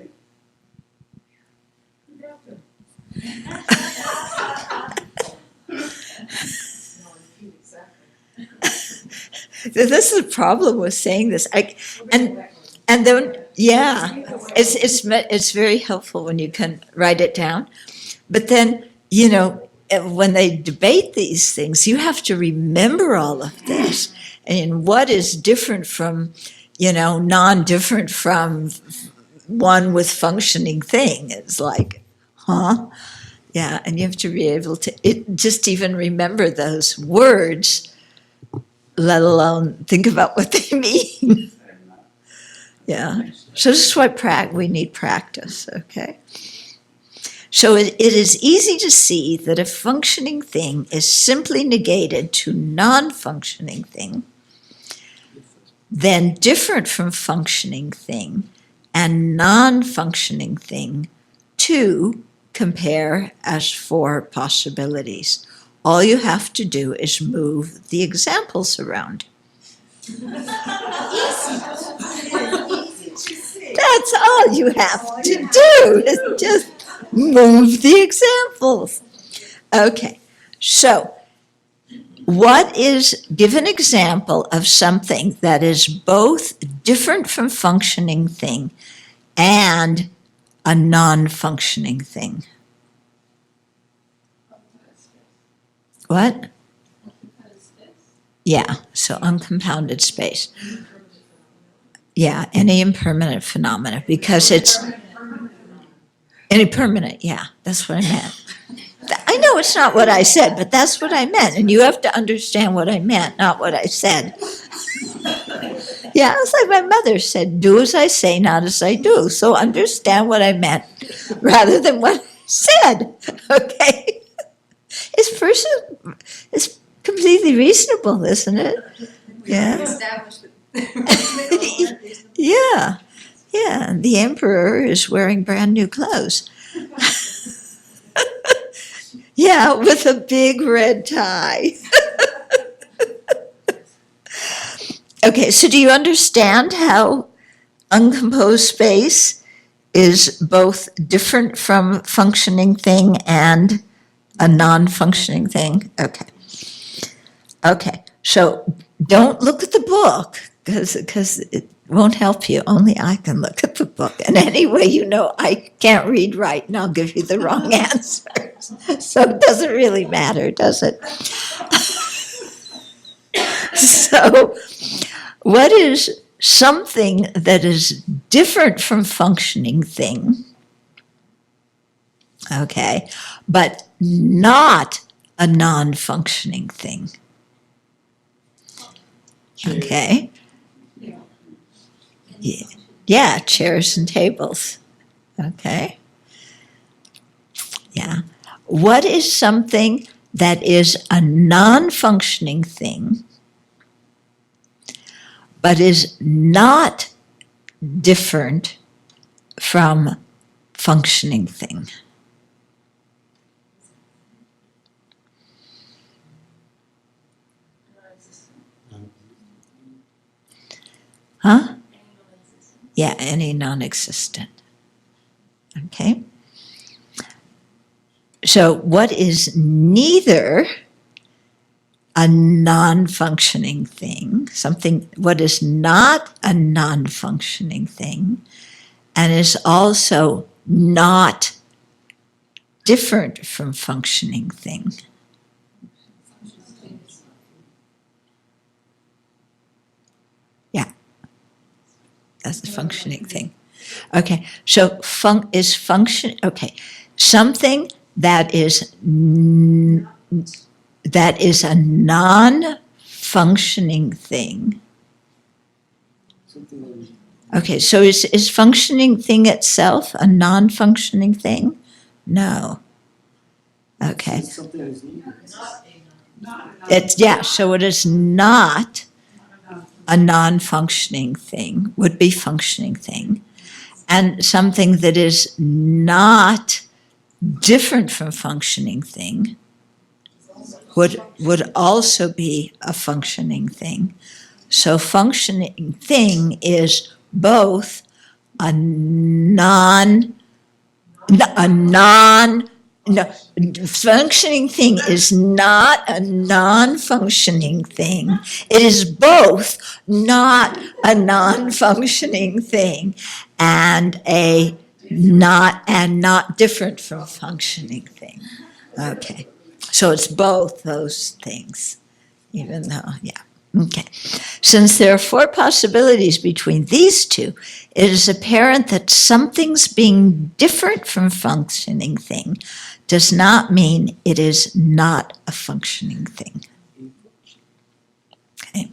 This is a problem with saying this. And then, yeah, it's very helpful when you can write it down. But then, you know, when they debate these things, you have to remember all of this and what is different from, you know, non-different from one with functioning thing. It's like, huh? Yeah, and you have to be able to just even remember those words, let alone think about what they mean. Yeah, so this is why we need practice, okay? So it is easy to see that a functioning thing is simply negated to non-functioning thing, then different from functioning thing and non-functioning thing to compare as four possibilities. All you have to do is move the examples around. That's all you have to do is just move the examples. Okay, so give an example of something that is both different from functioning thing and a non-functioning thing. What? Yeah, so uncompounded space. Yeah, any impermanent phenomena, because it's any permanent, yeah, that's what I meant. I know it's not what I said, but that's what I meant, and you have to understand what I meant, not what I said. Yeah, it's like my mother said, do as I say, not as I do, so understand what I meant rather than what I said, okay? It's completely reasonable, isn't it? Yeah. Yeah, yeah, and the emperor is wearing brand new clothes. Yeah, with a big red tie. Okay, so do you understand how uncomposed space is both different from functioning thing and a non-functioning thing? Okay. Okay, so don't look at the book because it won't help you. Only I can look at the book. And anyway, you know, I can't read right and I'll give you the wrong answer. So it doesn't really matter, does it? So what is something that is different from functioning thing, okay, but not a non-functioning thing? Okay. Yeah, chairs and tables. Okay. Yeah. What is something that is a non-functioning thing, but is not different from functioning thing? Huh? Yeah, any non-existent. Okay. So what is neither a non-functioning thing, what is not a non-functioning thing, and is also not different from functioning thing? That's the functioning thing. Okay, so okay, something that is a non-functioning thing. Okay, so is functioning thing itself a non-functioning thing? No. Okay. So it is not a non-functioning thing, would be functioning thing, and something that is not different from functioning thing would also be a functioning thing. So functioning thing is both a non, no, functioning thing is not a non-functioning thing. It is both not a non-functioning thing and not different from functioning thing. Okay, so it's both those things, even though, yeah. Okay. Since there are four possibilities between these two, it is apparent that something's being different from functioning thing does not mean it is not a functioning thing. Okay.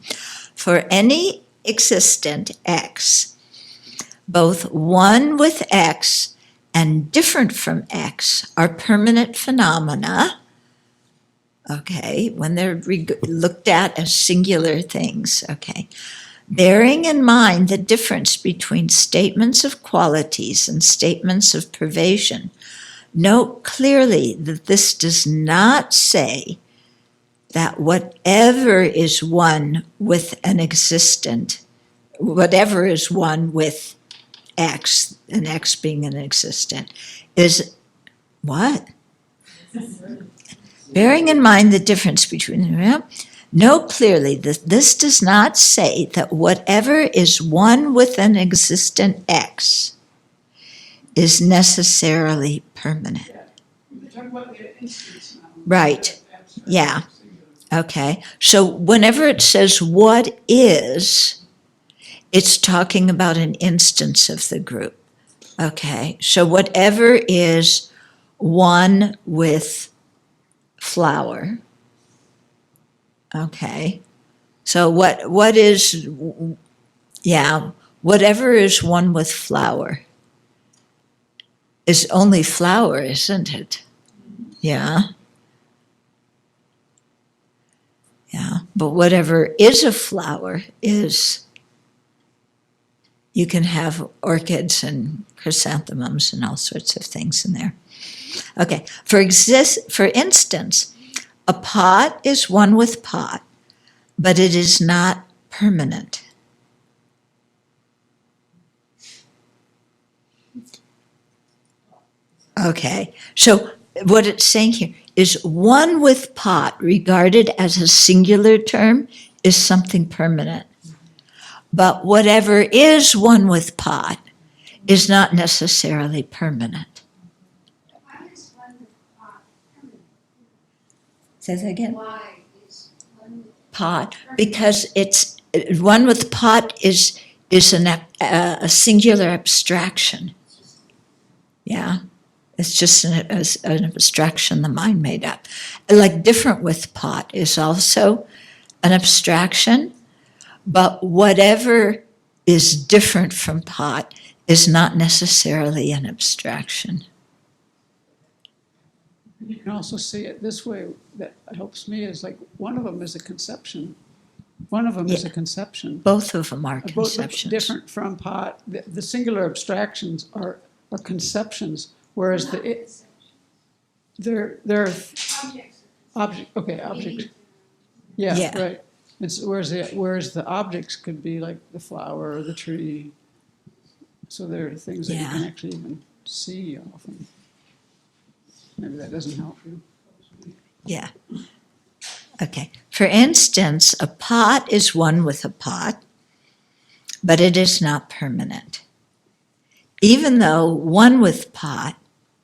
For any existent X, both one with X and different from X are permanent phenomena. Okay, when they're looked at as singular things, okay. Bearing in mind the difference between statements of qualities and statements of pervasion, note clearly that this does not say that whatever is one with an existent, whatever is one with X, and X being an existent, is what? Bearing in mind the difference between them, note clearly that this does not say that whatever is one with an existent X is necessarily permanent. We're talking about the instance now. Right. Yeah. Okay. So whenever it says what is, it's talking about an instance of the group. Okay. So whatever is one with flower. Okay. So what is, yeah, whatever is one with flower is only flower, isn't it? Yeah. Yeah. But whatever is a flower is, you can have orchids and chrysanthemums and all sorts of things in there. Okay, for instance, a pot is one with pot, but it is not permanent. Okay, so what it's saying here is one with pot, regarded as a singular term, is something permanent. But whatever is one with pot is not necessarily permanent. Why is one with pot permanent? Say that again. Why is one with Pot, because it's one with pot is a singular abstraction. Yeah, it's just an abstraction the mind made up. Like different with pot is also an abstraction, but whatever is different from pot is not necessarily an abstraction. You can also see it this way, that helps me, is like one of them is a conception. One of them is a conception. Both of them are Both conceptions. different from pot. The singular abstractions are conceptions, whereas they're objects? objects. Yeah, Yeah. right. Whereas the objects could be like the flower or the tree. So there are things that you can actually even see often. Maybe that doesn't help you. Yeah. Okay. For instance, a pot is one with a pot, but it is not permanent, even though one with pot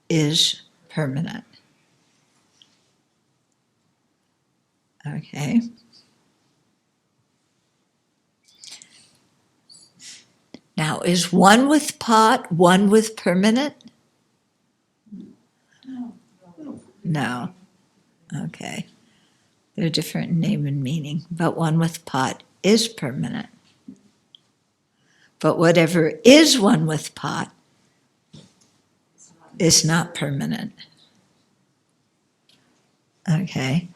is permanent. Okay. Now, is one with pot one with permanent? No. Okay. They're different in name and meaning, but one with pot is permanent. But whatever is one with pot is not permanent. Okay.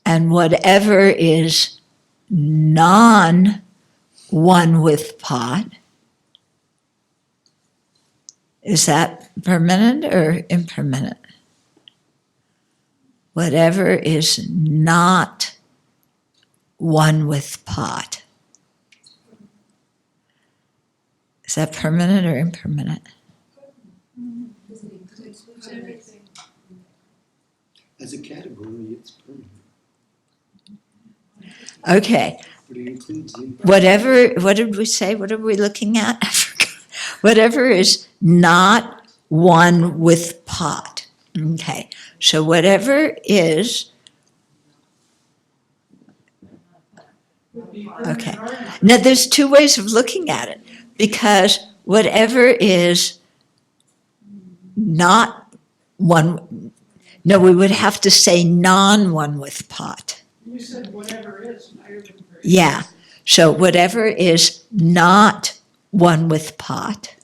And whatever is non one with pot, is that permanent or impermanent? whatever is not one with pot. Is that permanent or impermanent? As a category, it's permanent, Okay. but it includes Whatever, what did we say? What are we looking at? I forgot. Whatever is not one with pot. Okay. So whatever is, okay. Now there's two ways of looking at it, because whatever is not one, no, we would have to say non-one with pot. You said whatever is, now you're looking for. Yeah. So whatever is not one with pot.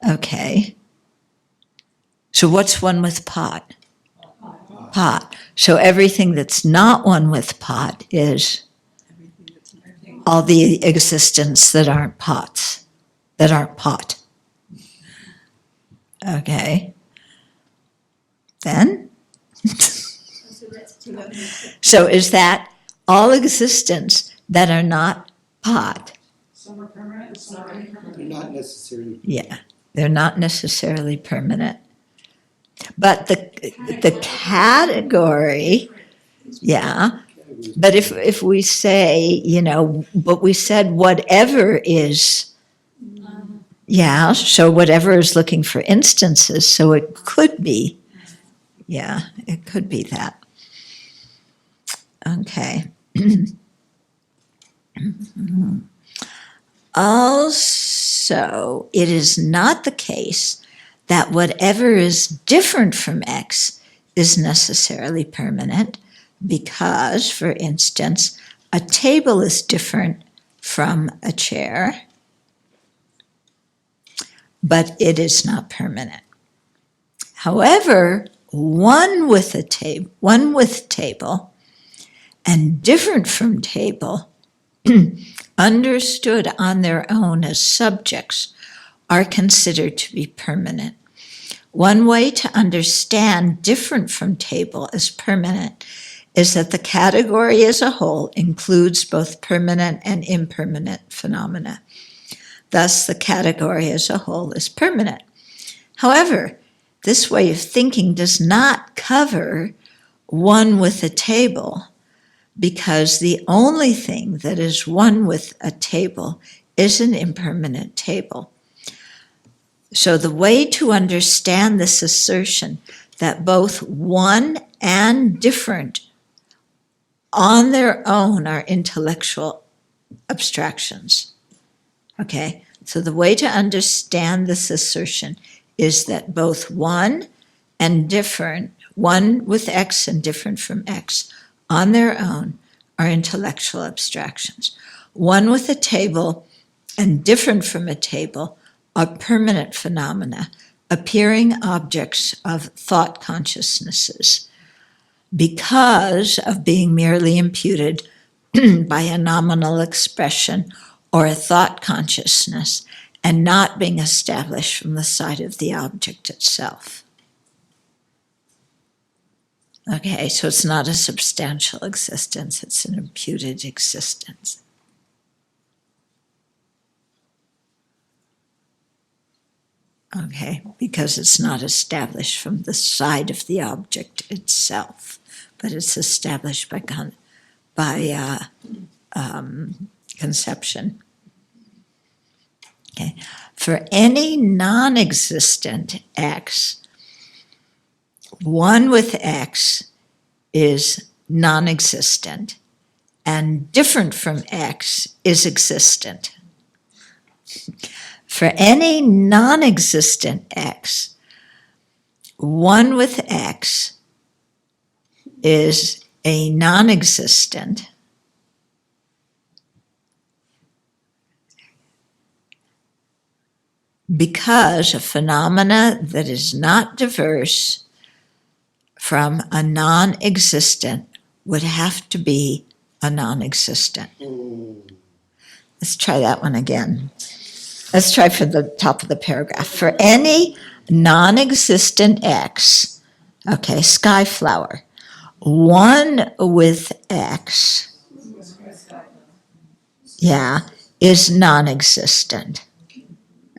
Okay. So what's one with pot? Pot. So everything that's not one with pot is all the existence that aren't pots, that aren't pot. Okay. Then? So is that all existence that are not pot? Some are permanent, some are impermanent. They're not necessarily. Yeah, they're not necessarily permanent. But the category, yeah, but if we say, but we said whatever is, yeah, so whatever is looking for instances, so it could be, yeah, it could be that. Okay. Also, it is not the case that whatever is different from X is necessarily permanent, because, for instance, a table is different from a chair, but it is not permanent. However, one with table and different from table, understood on their own as subjects, are considered to be permanent. One way to understand different from table as permanent is that the category as a whole includes both permanent and impermanent phenomena. Thus, the category as a whole is permanent. However, this way of thinking does not cover one with a table, because the only thing that is one with a table is an impermanent table. So the way to understand this assertion that both one and different on their own are intellectual abstractions. Okay, so the way to understand this assertion is that both one and different, one with X and different from X, on their own are intellectual abstractions. One with a table and different from a table are permanent phenomena, appearing objects of thought consciousnesses, because of being merely imputed by a nominal expression or a thought consciousness, and not being established from the side of the object itself. Okay, so it's not a substantial existence, it's an imputed existence. Okay, because it's not established from the side of the object itself, but it's established by conception. Okay, for any non-existent X, one with X is non-existent, and different from X is existent. For any non-existent X, one with X is a non-existent, because a phenomena that is not diverse from a non-existent would have to be a non-existent. Let's try that one again. Let's try for the top of the paragraph. For any non-existent X, okay, sky flower, One with X, yeah, is non-existent.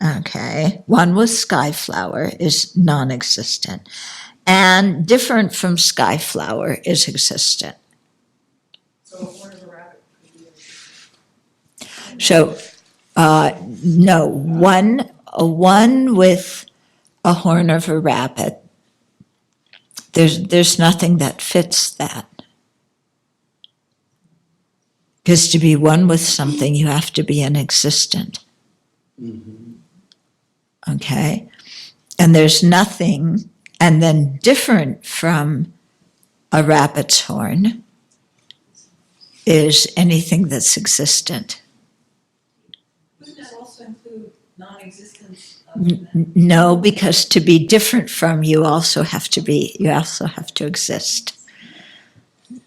Okay, one with skyflower is non-existent. And different from skyflower is existent. So one of the rabbit could be a. So, no, one with a horn of a rabbit, there's nothing that fits that. Because to be one with something, you have to be an existent. Okay? And there's nothing, and then different from a rabbit's horn is anything that's existent. Wouldn't that also include non-existence of No, because to be different from you also have to exist.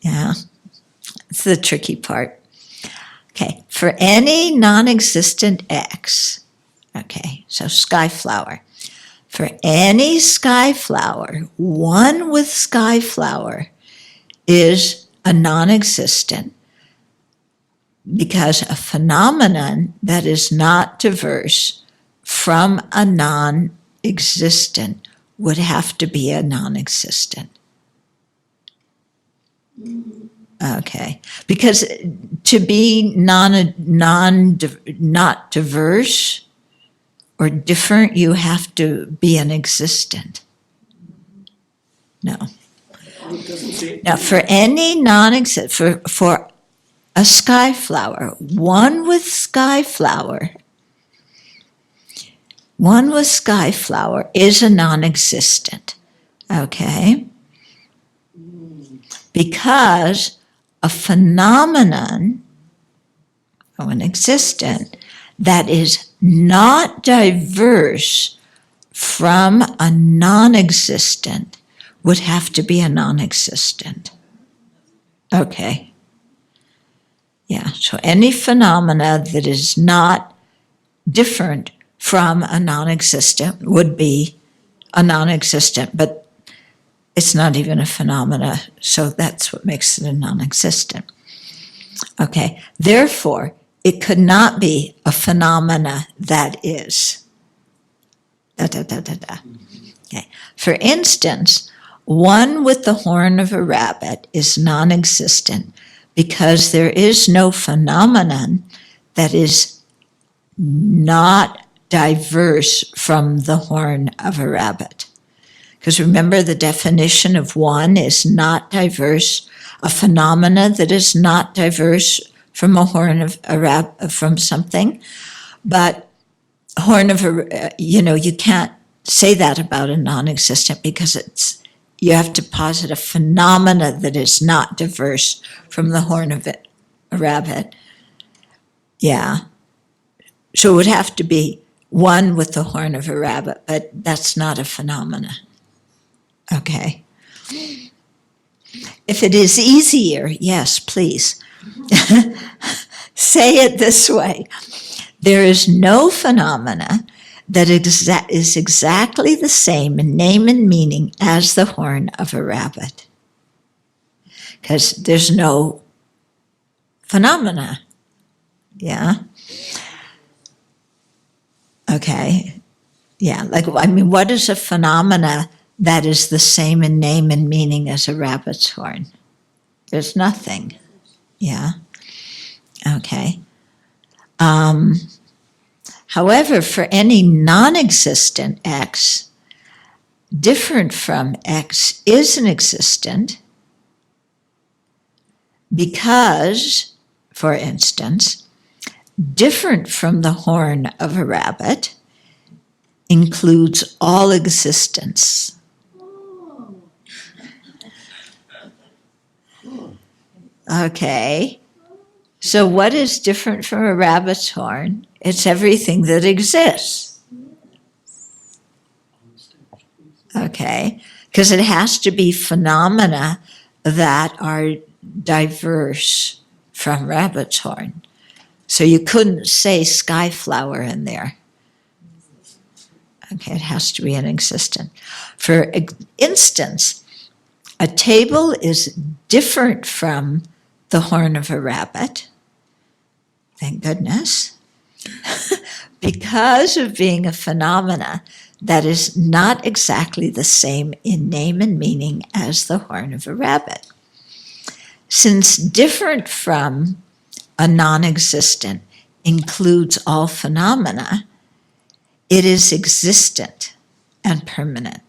Yeah. It's the tricky part. Okay, for any non-existent X, okay, so skyflower. For any skyflower, one with skyflower is a non-existent because a phenomenon that is not diverse from a non-existent would have to be a non-existent. Okay, because to be not diverse or different, you have to be an existent. No. Now, for any non-existent, for a skyflower, one with skyflower is a non-existent. Okay, because a phenomenon, or an existent, that is not diverse from a non-existent would have to be a non-existent. Okay. Yeah, so any phenomena that is not different from a non-existent would be a non-existent, but it's not even a phenomena, so that's what makes it a non-existent. Okay, therefore, it could not be a phenomena that is. Okay. For instance, one with the horn of a rabbit is non-existent because there is no phenomenon that is not diverse from the horn of a rabbit. Because remember, the definition of one is not diverse, a phenomena that is not diverse from a horn of from something. But horn of a, you can't say that about a non-existent because you have to posit a phenomena that is not diverse from the horn of a rabbit. Yeah. So it would have to be one with the horn of a rabbit, but that's not a phenomena. Okay. If it is easier, yes, please. Say it this way. There is no phenomena that is exactly the same in name and meaning as the horn of a rabbit. Because there's no phenomena. Yeah? Okay. Yeah, what is a phenomena that is the same in name and meaning as a rabbit's horn? There's nothing. Yeah. Okay. However, for any non-existent X, different from X is an existent because, for instance, different from the horn of a rabbit includes all existence. Okay. So what is different from a rabbit's horn? It's everything that exists. Okay. Because it has to be phenomena that are diverse from rabbit's horn. So you couldn't say skyflower in there. Okay, it has to be an existent. For instance, a table is different from the horn of a rabbit. Thank goodness. Because of being a phenomena that is not exactly the same in name and meaning as the horn of a rabbit. Since different from a non-existent includes all phenomena, it is existent and permanent.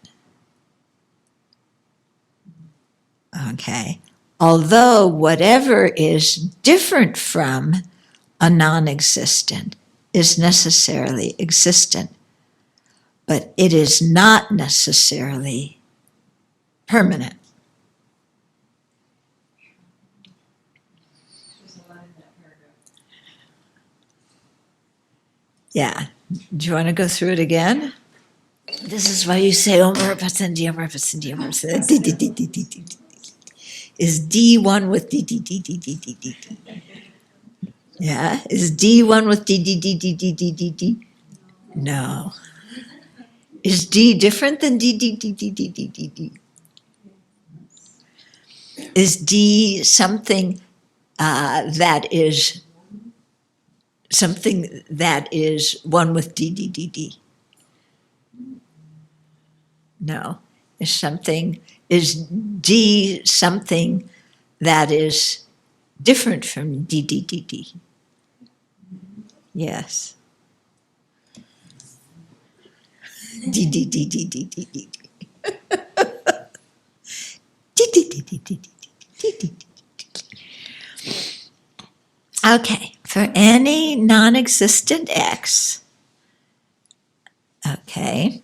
Okay. Although whatever is different from a non-existent is necessarily existent, but it is not necessarily permanent. There's a lot in that paragraph. Yeah. Do you want to go through it again? This is why you say is D one with D D D D D D D D? Yeah. Is D one with D D D D D D D D? No. Is D different than D D D D D D D D? Is D something that is one with D D D D? No. Is D something that is different from D D D D? Yes. D D D D D D D D. D D D D D D D D. Okay, for any non-existent X, okay,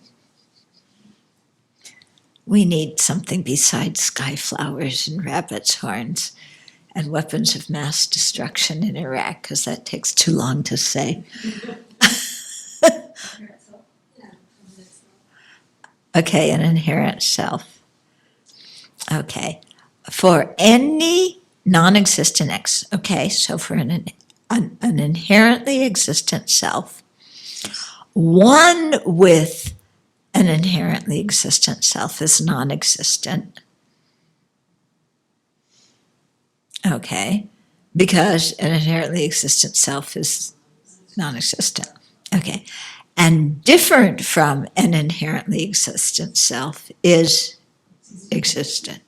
we need something besides sky flowers and rabbit's horns and weapons of mass destruction in Iraq, because that takes too long to say. Okay, an inherent self. Okay, for any non-existent X, okay, so for an inherently existent self, one with an inherently existent self is non-existent. Okay, because an inherently existent self is non-existent. Okay, and different from an inherently existent self is existent.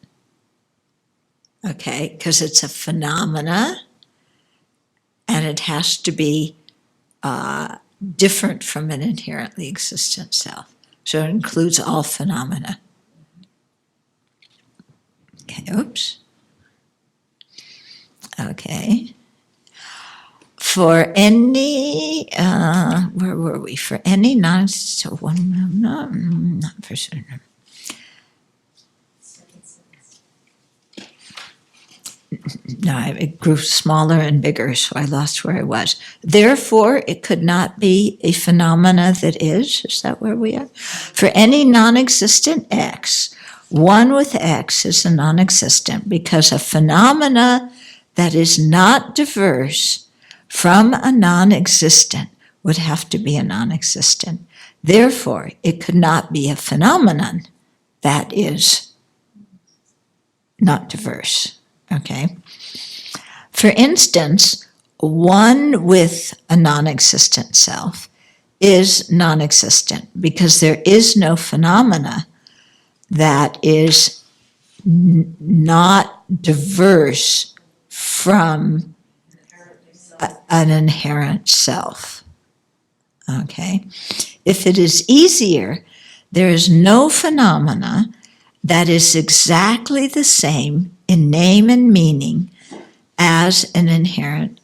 Okay, because it's a phenomena and it has to be different from an inherently existent self. So it includes all phenomena. Okay, oops. Okay. For any, where were we? For any non, so one, not person. No, it grew smaller and bigger, so I lost where I was. Therefore, it could not be a phenomena that is. Is that where we are? For any non-existent X, one with X is a non-existent because a phenomena that is not diverse from a non-existent would have to be a non-existent. Therefore, it could not be a phenomenon that is not diverse. Okay. For instance, one with a non-existent self is non-existent because there is no phenomena that is not diverse from an inherent self. Okay. If it is easier, there is no phenomena that is exactly the same in name and meaning as an inherent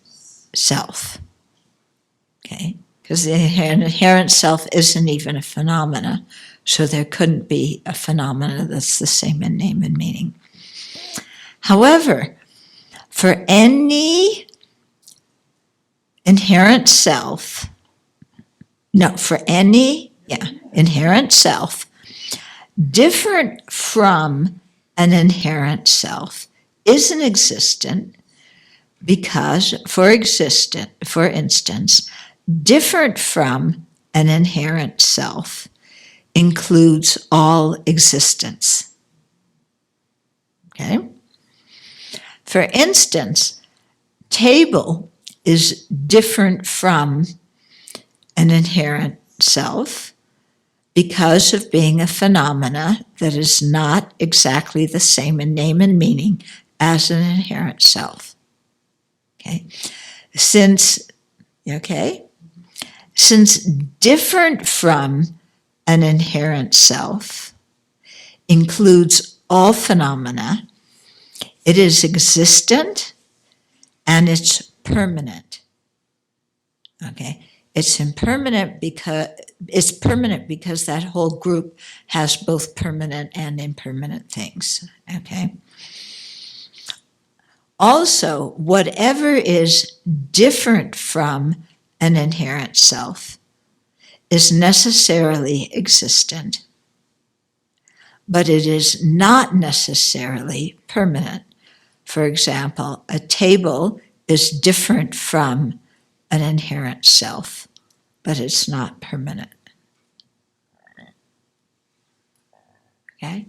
self. Okay? Because the inherent self isn't even a phenomena, so there couldn't be a phenomena that's the same in name and meaning. However, for any inherent self, inherent self, different from an inherent self isn't existent because, for instance, different from an inherent self includes all existence. Okay? For instance, table is different from an inherent self because of being a phenomena that is not exactly the same in name and meaning as an inherent self. Okay? Since different from an inherent self includes all phenomena, it is existent and it's permanent. Okay? It's permanent because that whole group has both permanent and impermanent things. Okay? Also, whatever is different from an inherent self is necessarily existent, but it is not necessarily permanent. For example, a table is different from an inherent self, but it's not permanent. Okay?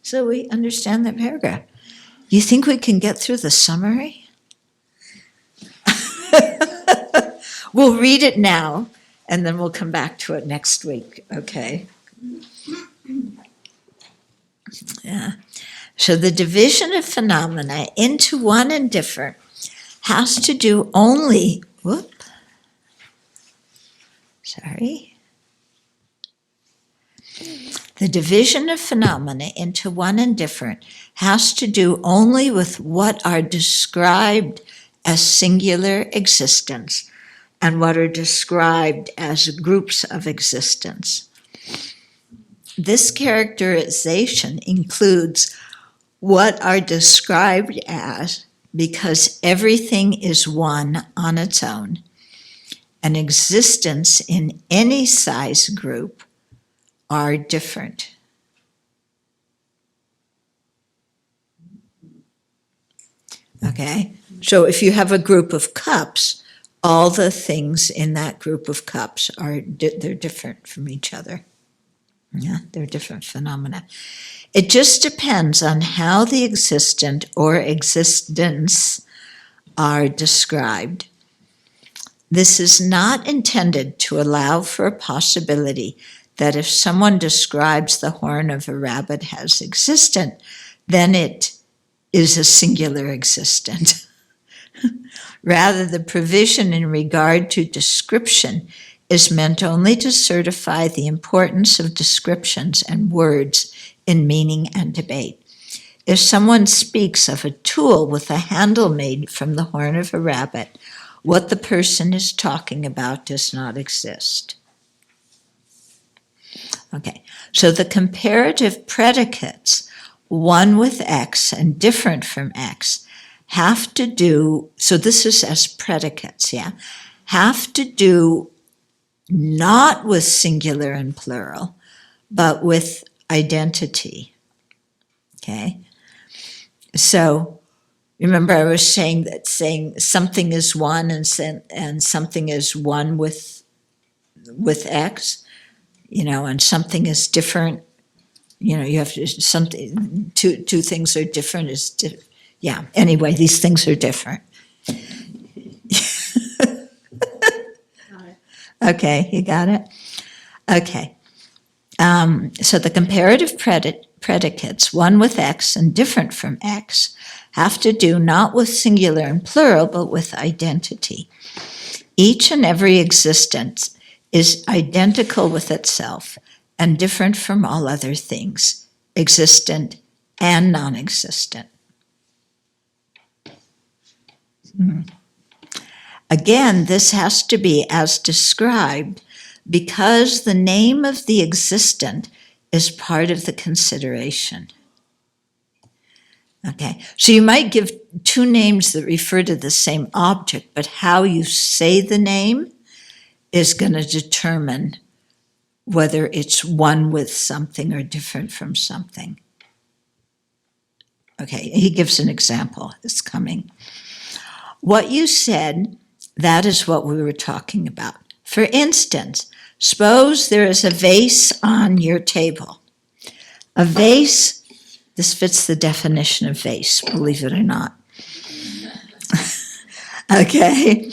So we understand that paragraph. You think we can get through the summary? We'll read it now, and then we'll come back to it next week, okay? Yeah. So the division of phenomena into one and different has to do only, The division of phenomena into one and different has to do only with what are described as singular existence and what are described as groups of existence. This characterization includes what are described as because everything is one on its own, and existence in any size group are different. Okay? So if you have a group of cups, all the things in that group of cups they're different from each other. Yeah, they're different phenomena. It just depends on how the existent or existence are described. This is not intended to allow for a possibility that if someone describes the horn of a rabbit as existent, then it is a singular existent. Rather, the provision in regard to description is meant only to certify the importance of descriptions and words in meaning and debate. If someone speaks of a tool with a handle made from the horn of a rabbit, what the person is talking about does not exist. Okay, so the comparative predicates, one with X and different from X, have to do, so this is as predicates, yeah, have to do not with singular and plural, but with identity. Okay? So, remember I was saying something is one and something is one with X, and something is different. You have to, two things are different yeah, anyway, these things are different. Okay, you got it? Okay. So the comparative predicates, one with X and different from X, have to do not with singular and plural, but with identity. Each and every existence is identical with itself and different from all other things, existent and non-existent. Again, this has to be as described because the name of the existent is part of the consideration. Okay, so you might give two names that refer to the same object, but how you say the name is going to determine whether it's one with something or different from something. Okay, he gives an example. It's coming. What you said, that is what we were talking about. For instance, suppose there is a vase on your table. A vase This fits the definition of vase, believe it or not. Okay.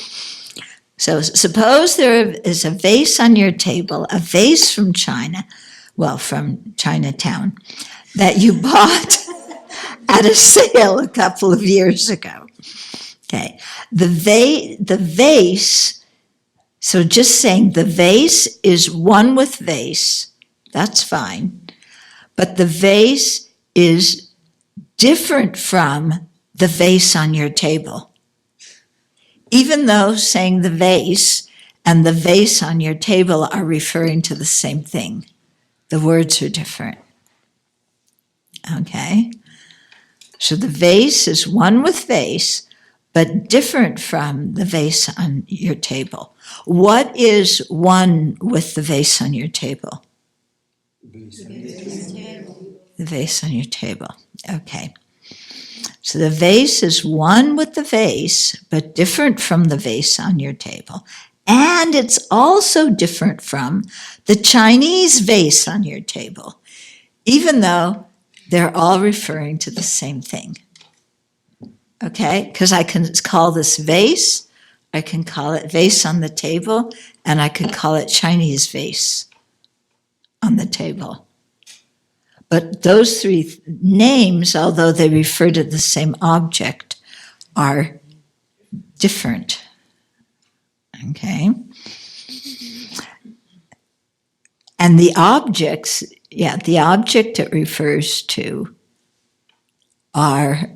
So suppose there is a vase on your table, a vase from China, well, from Chinatown, that you bought at a sale a couple of years ago. Okay. The vase, so just saying the vase is one with vase, that's fine. But the vase is different from the vase on your table. Even though saying the vase and the vase on your table are referring to the same thing, the words are different. Okay? So the vase is one with vase, but different from the vase on your table. What is one with the vase on your table? The vase on your table. Okay. So the vase is one with the vase, but different from the vase on your table. And it's also different from the Chinese vase on your table, even though they're all referring to the same thing. Okay? Because I can call this vase, I can call it vase on the table, and I could call it Chinese vase on the table. But those three names, although they refer to the same object, are different. Okay? And the objects, the object it refers to are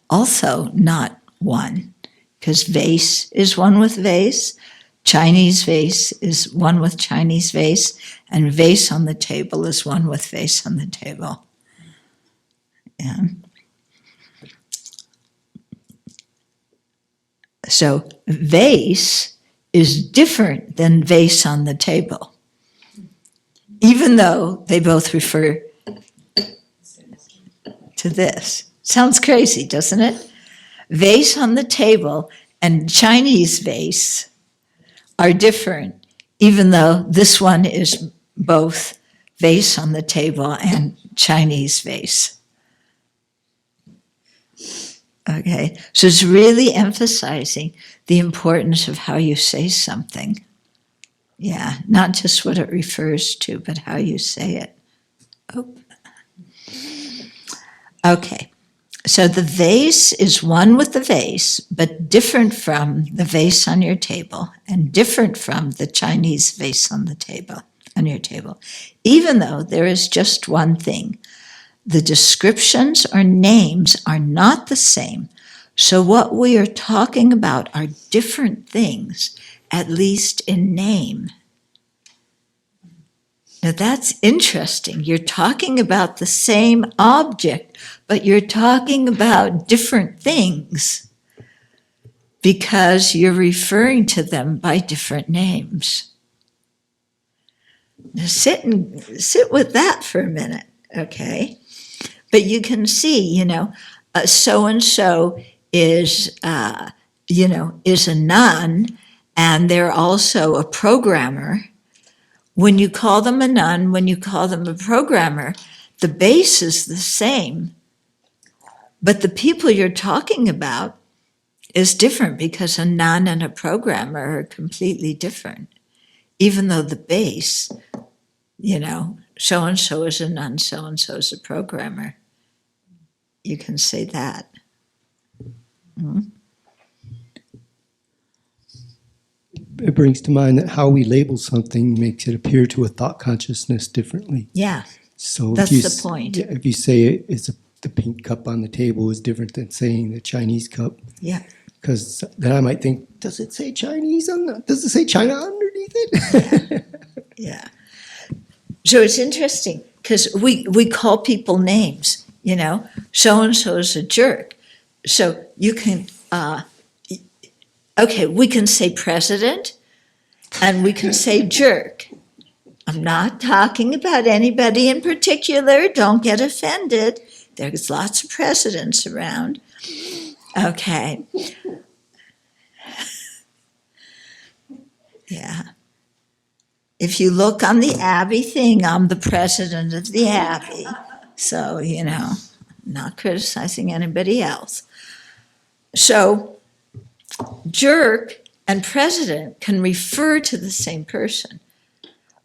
also not one, because vase is one with vase, Chinese vase is one with Chinese vase, and vase on the table is one with vase on the table. Yeah. So vase is different than vase on the table, even though they both refer to this. Sounds crazy, doesn't it? Vase on the table and Chinese vase are different, even though this one is both vase on the table and Chinese vase. Okay, so it's really emphasizing the importance of how you say something. Yeah, not just what it refers to, but how you say it. Oh. Okay, so the vase is one with the vase, but different from the vase on your table and different from the Chinese vase on the table, on your table, even though there is just one thing. The descriptions or names are not the same. So what we are talking about are different things, at least in name. Now that's interesting. You're talking about the same object, but you're talking about different things because you're referring to them by different names. Now sit with that for a minute, okay? But you can see, so-and-so is a nun, and they're also a programmer. When you call them a nun, when you call them a programmer, the base is the same. But the people you're talking about is different because a nun and a programmer are completely different. Even though the base, so-and-so is a nun, so-and-so is a programmer. You can say that. Mm-hmm. It brings to mind that how we label something makes it appear to a thought consciousness differently. Yeah, so that's the point. Yeah, if you say the pink cup on the table is different than saying the Chinese cup. Yeah. Because then I might think, does it say Chinese does it say China underneath it? Yeah. So it's interesting because we call people names, so-and-so is a jerk. So you can, we can say president and we can say jerk. I'm not talking about anybody in particular. Don't get offended. There's lots of presidents around. Okay. Yeah. If you look on the Abbey thing, I'm the president of the Abbey. So, not criticizing anybody else. So, jerk and president can refer to the same person.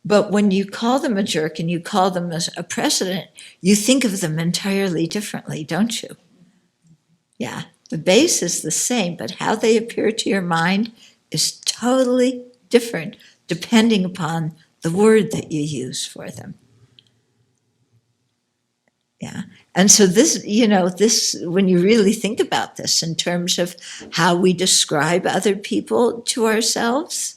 But when you call them a jerk and you call them a president, you think of them entirely differently, don't you? Yeah, the base is the same, but how they appear to your mind is totally different depending upon the word that you use for them. Yeah. And so this, when you really think about this in terms of how we describe other people to ourselves,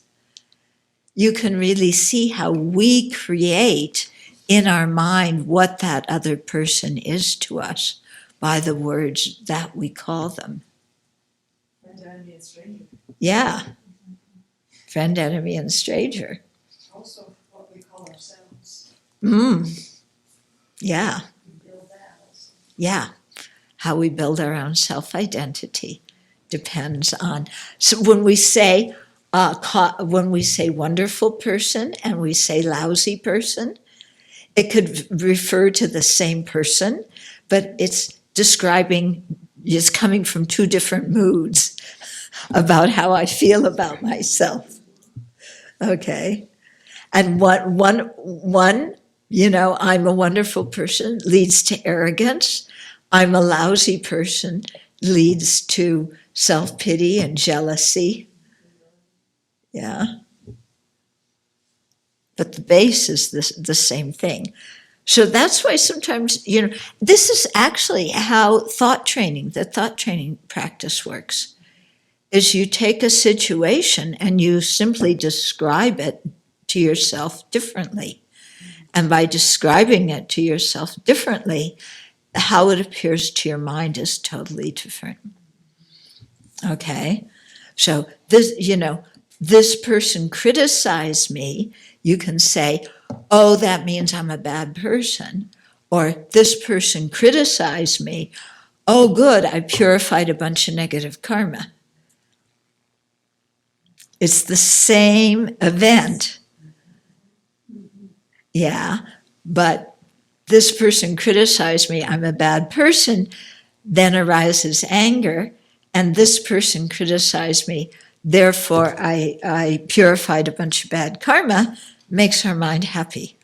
you can really see how we create in our mind what that other person is to us by the words that we call them. Friend, enemy, and stranger. Yeah. Friend, enemy, and stranger. Also what we call ourselves. Yeah. We build that also. Yeah. How we build our own self-identity depends on. So when we say wonderful person and we say lousy person, it could refer to the same person, but it's coming from two different moods about how I feel about myself. Okay. And one, I'm a wonderful person leads to arrogance. I'm a lousy person leads to self-pity and jealousy. Yeah. But the base is the same thing. So that's why sometimes, this is actually how the thought training practice works, is you take a situation and you simply describe it to yourself differently. And by describing it to yourself differently, how it appears to your mind is totally different. Okay? So this person criticized me, you can say, oh, that means I'm a bad person. Or this person criticized me, oh, good, I purified a bunch of negative karma. It's the same event. Yeah, but this person criticized me, I'm a bad person, then arises anger, and this person criticized me, therefore I purified a bunch of bad karma, makes our mind happy.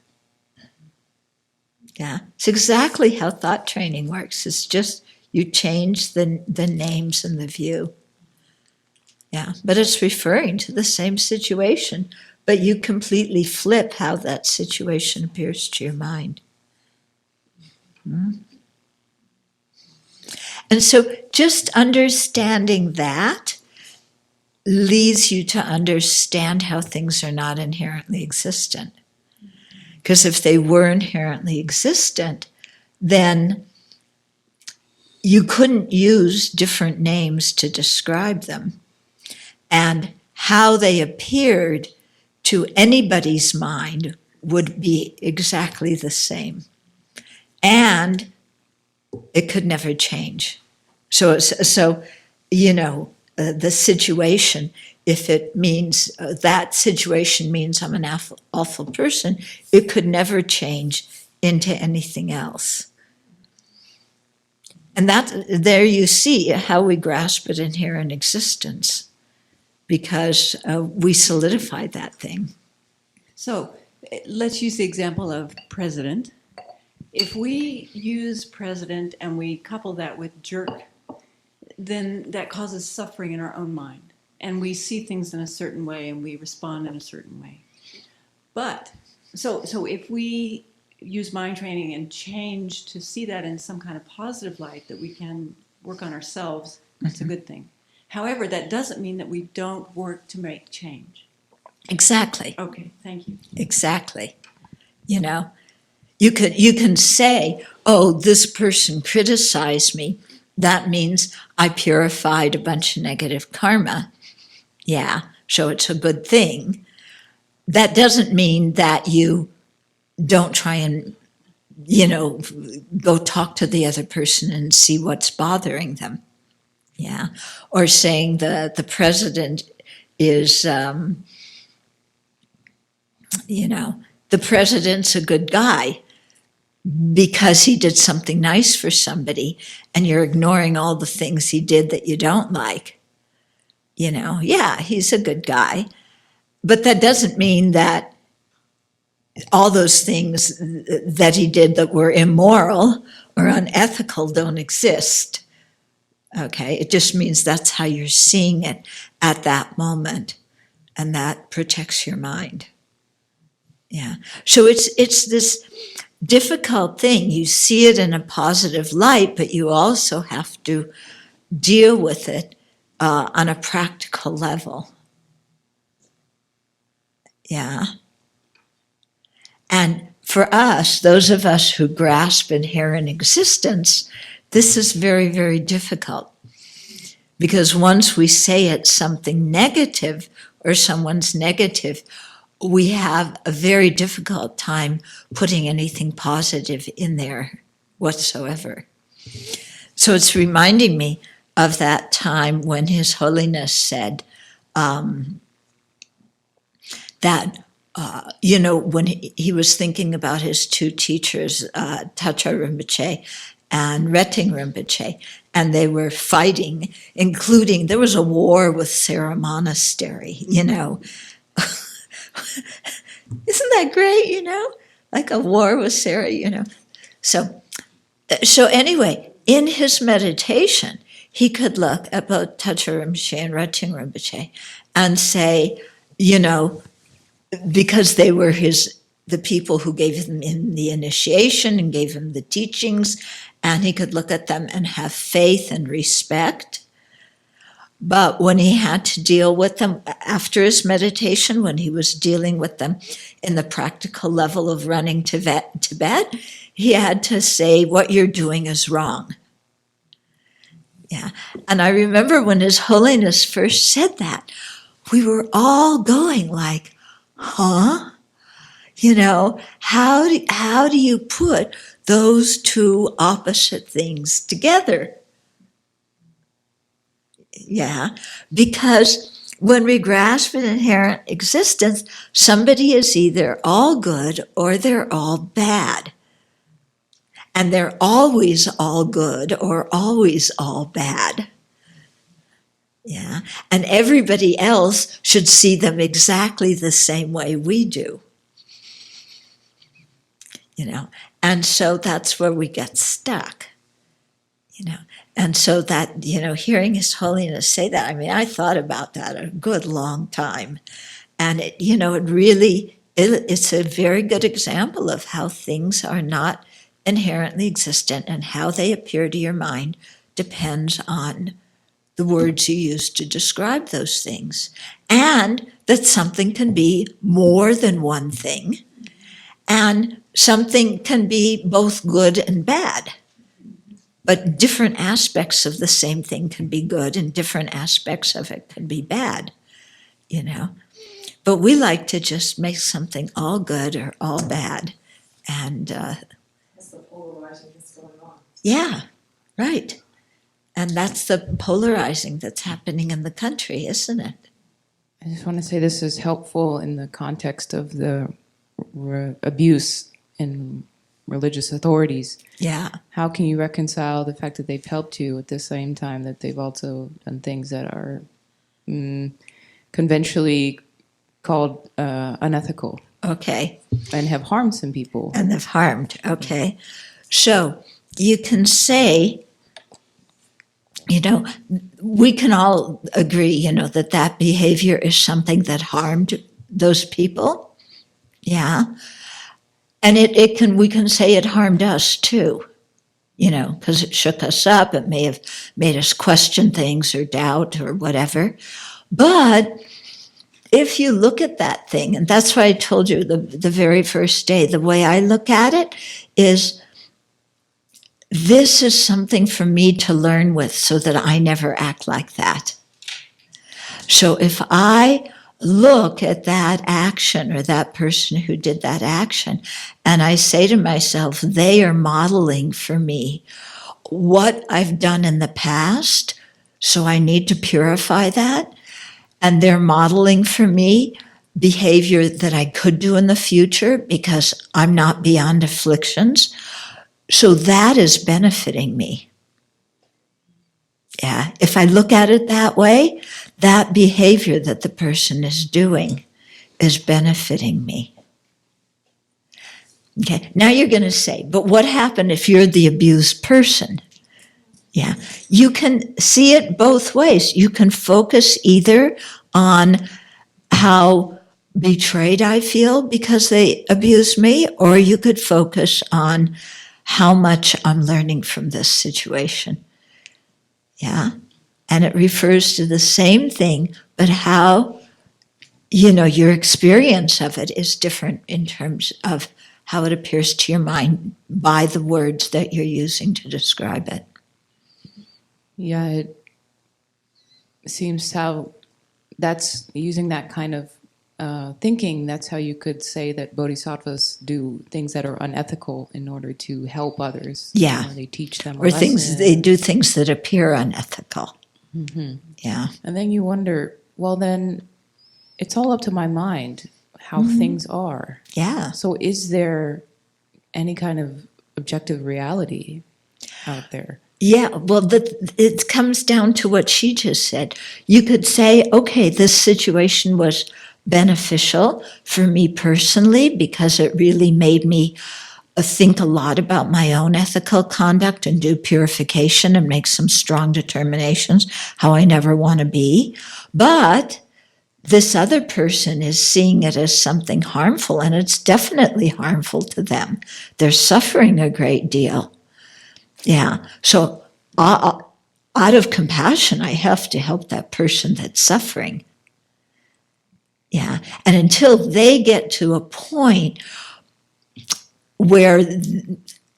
Yeah, it's exactly how thought training works. It's just you change the names and the view. Yeah, but it's referring to the same situation, but you completely flip how that situation appears to your mind. And so just understanding that leads you to understand how things are not inherently existent. Because if they were inherently existent, then you couldn't use different names to describe them. And how they appeared to anybody's mind would be exactly the same. And it could never change. So the situation, if it means that situation means I'm an awful person, it could never change into anything else. And there you see how we grasp an inherent existence, because we solidify that thing. So let's use the example of president. If we use president and we couple that with jerk, then that causes suffering in our own mind. And we see things in a certain way and we respond in a certain way. But, so if we use mind training and change to see that in some kind of positive light, that we can work on ourselves, that's a good thing. However, that doesn't mean that we don't work to make change. Exactly. Okay, thank you. Exactly. You can say, oh, this person criticized me. That means I purified a bunch of negative karma. Yeah, so it's a good thing. That doesn't mean that you don't try and, go talk to the other person and see what's bothering them. Yeah. Or saying the president is, the president's a good guy. because he did something nice for somebody and you're ignoring all the things he did that you don't like. Yeah, he's a good guy. But that doesn't mean that all those things that he did that were immoral or unethical don't exist. Okay, it just means that's how you're seeing it at that moment, and that protects your mind. Yeah, so it's this difficult thing. You see it in a positive light, but you also have to deal with it on a practical level. Yeah. And for us, those of us who grasp inherent existence, this is very, very difficult. Because once we say it's something negative or someone's negative, we have a very difficult time putting anything positive in there whatsoever. So it's reminding me of that time when His Holiness said that when he was thinking about his two teachers, Tacha Rinpoche and Reting Rinpoche, and they were fighting, including, there was a war with Sarah Monastery, Isn't that great, Like a war with Sarah, So anyway, in his meditation, he could look at both Tacha Rinpoche and Reting Rinpoche and say, because they were the people who gave him the initiation and gave him the teachings, and he could look at them and have faith and respect. But when he had to deal with them after his meditation, when he was dealing with them in the practical level of running Tibet, he had to say, what you're doing is wrong. Yeah. And I remember when His Holiness first said that, we were all going like, huh? How do you put those two opposite things together? Yeah, because when we grasp an inherent existence, somebody is either all good or they're all bad. And they're always all good or always all bad. Yeah, and everybody else should see them exactly the same way we do. And so that's where we get stuck. And so that, hearing His Holiness say that, I thought about that a good long time. And it's a very good example of how things are not inherently existent, and how they appear to your mind depends on the words you use to describe those things, and that something can be more than one thing, and something can be both good and bad. But different aspects of the same thing can be good, and different aspects of it can be bad, But we like to just make something all good or all bad, and That's the polarizing that's going on. yeah, right. And that's the polarizing that's happening in the country, isn't it? I just want to say this is helpful in the context of the abuse in religious authorities. Yeah. How can you reconcile the fact that they've helped you at the same time that they've also done things that are conventionally called unethical? Okay. And have harmed some people. And have harmed. Okay. So you can say, we can all agree, that behavior is something that harmed those people. Yeah. And we can say it harmed us too, because it shook us up. It may have made us question things or doubt or whatever. But if you look at that thing, and that's why I told you the very first day, the way I look at it is, this is something for me to learn with so that I never act like that. So if I look at that action or that person who did that action, and I say to myself, they are modeling for me what I've done in the past, so I need to purify that, and they're modeling for me behavior that I could do in the future because I'm not beyond afflictions. So that is benefiting me. Yeah, if I look at it that way, that behavior that the person is doing is benefiting me. Okay, now you're going to say, but what happened if you're the abused person? Yeah, you can see it both ways. You can focus either on how betrayed I feel because they abused me, or you could focus on how much I'm learning from this situation. Yeah, and it refers to the same thing, but how, your experience of it is different in terms of how it appears to your mind by the words that you're using to describe it. Yeah, it seems how that's using that kind of thinking, that's how you could say that bodhisattvas do things that are unethical in order to help others. Yeah. They teach them a Or things, lesson. they do things that appear unethical. Mm-hmm. Yeah. And then you wonder, well, then it's all up to my mind how things are. Yeah. So is there any kind of objective reality out there? Yeah, well, it comes down to what she just said. You could say, okay, this situation was beneficial for me personally because it really made me think a lot about my own ethical conduct and do purification and make some strong determinations how I never want to be. But this other person is seeing it as something harmful, and it's definitely harmful to them. They're suffering a great deal. Yeah, so out of compassion, I have to help that person that's suffering. Yeah, and until they get to a point where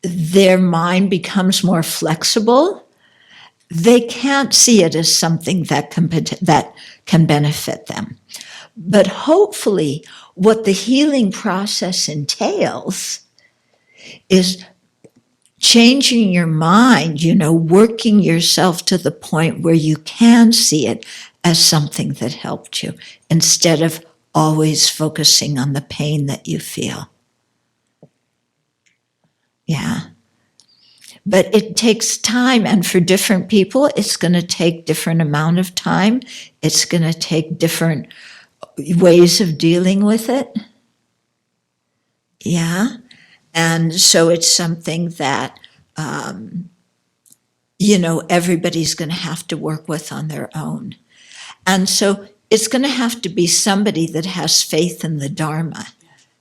their mind becomes more flexible, they can't see it as something that can benefit them. But hopefully, what the healing process entails is changing your mind, working yourself to the point where you can see it as something that helped you instead of always focusing on the pain that you feel. Yeah. But it takes time, and for different people, it's going to take different amount of time. It's going to take different ways of dealing with it. Yeah. And so it's something that, everybody's going to have to work with on their own. And so it's going to have to be somebody that has faith in the Dharma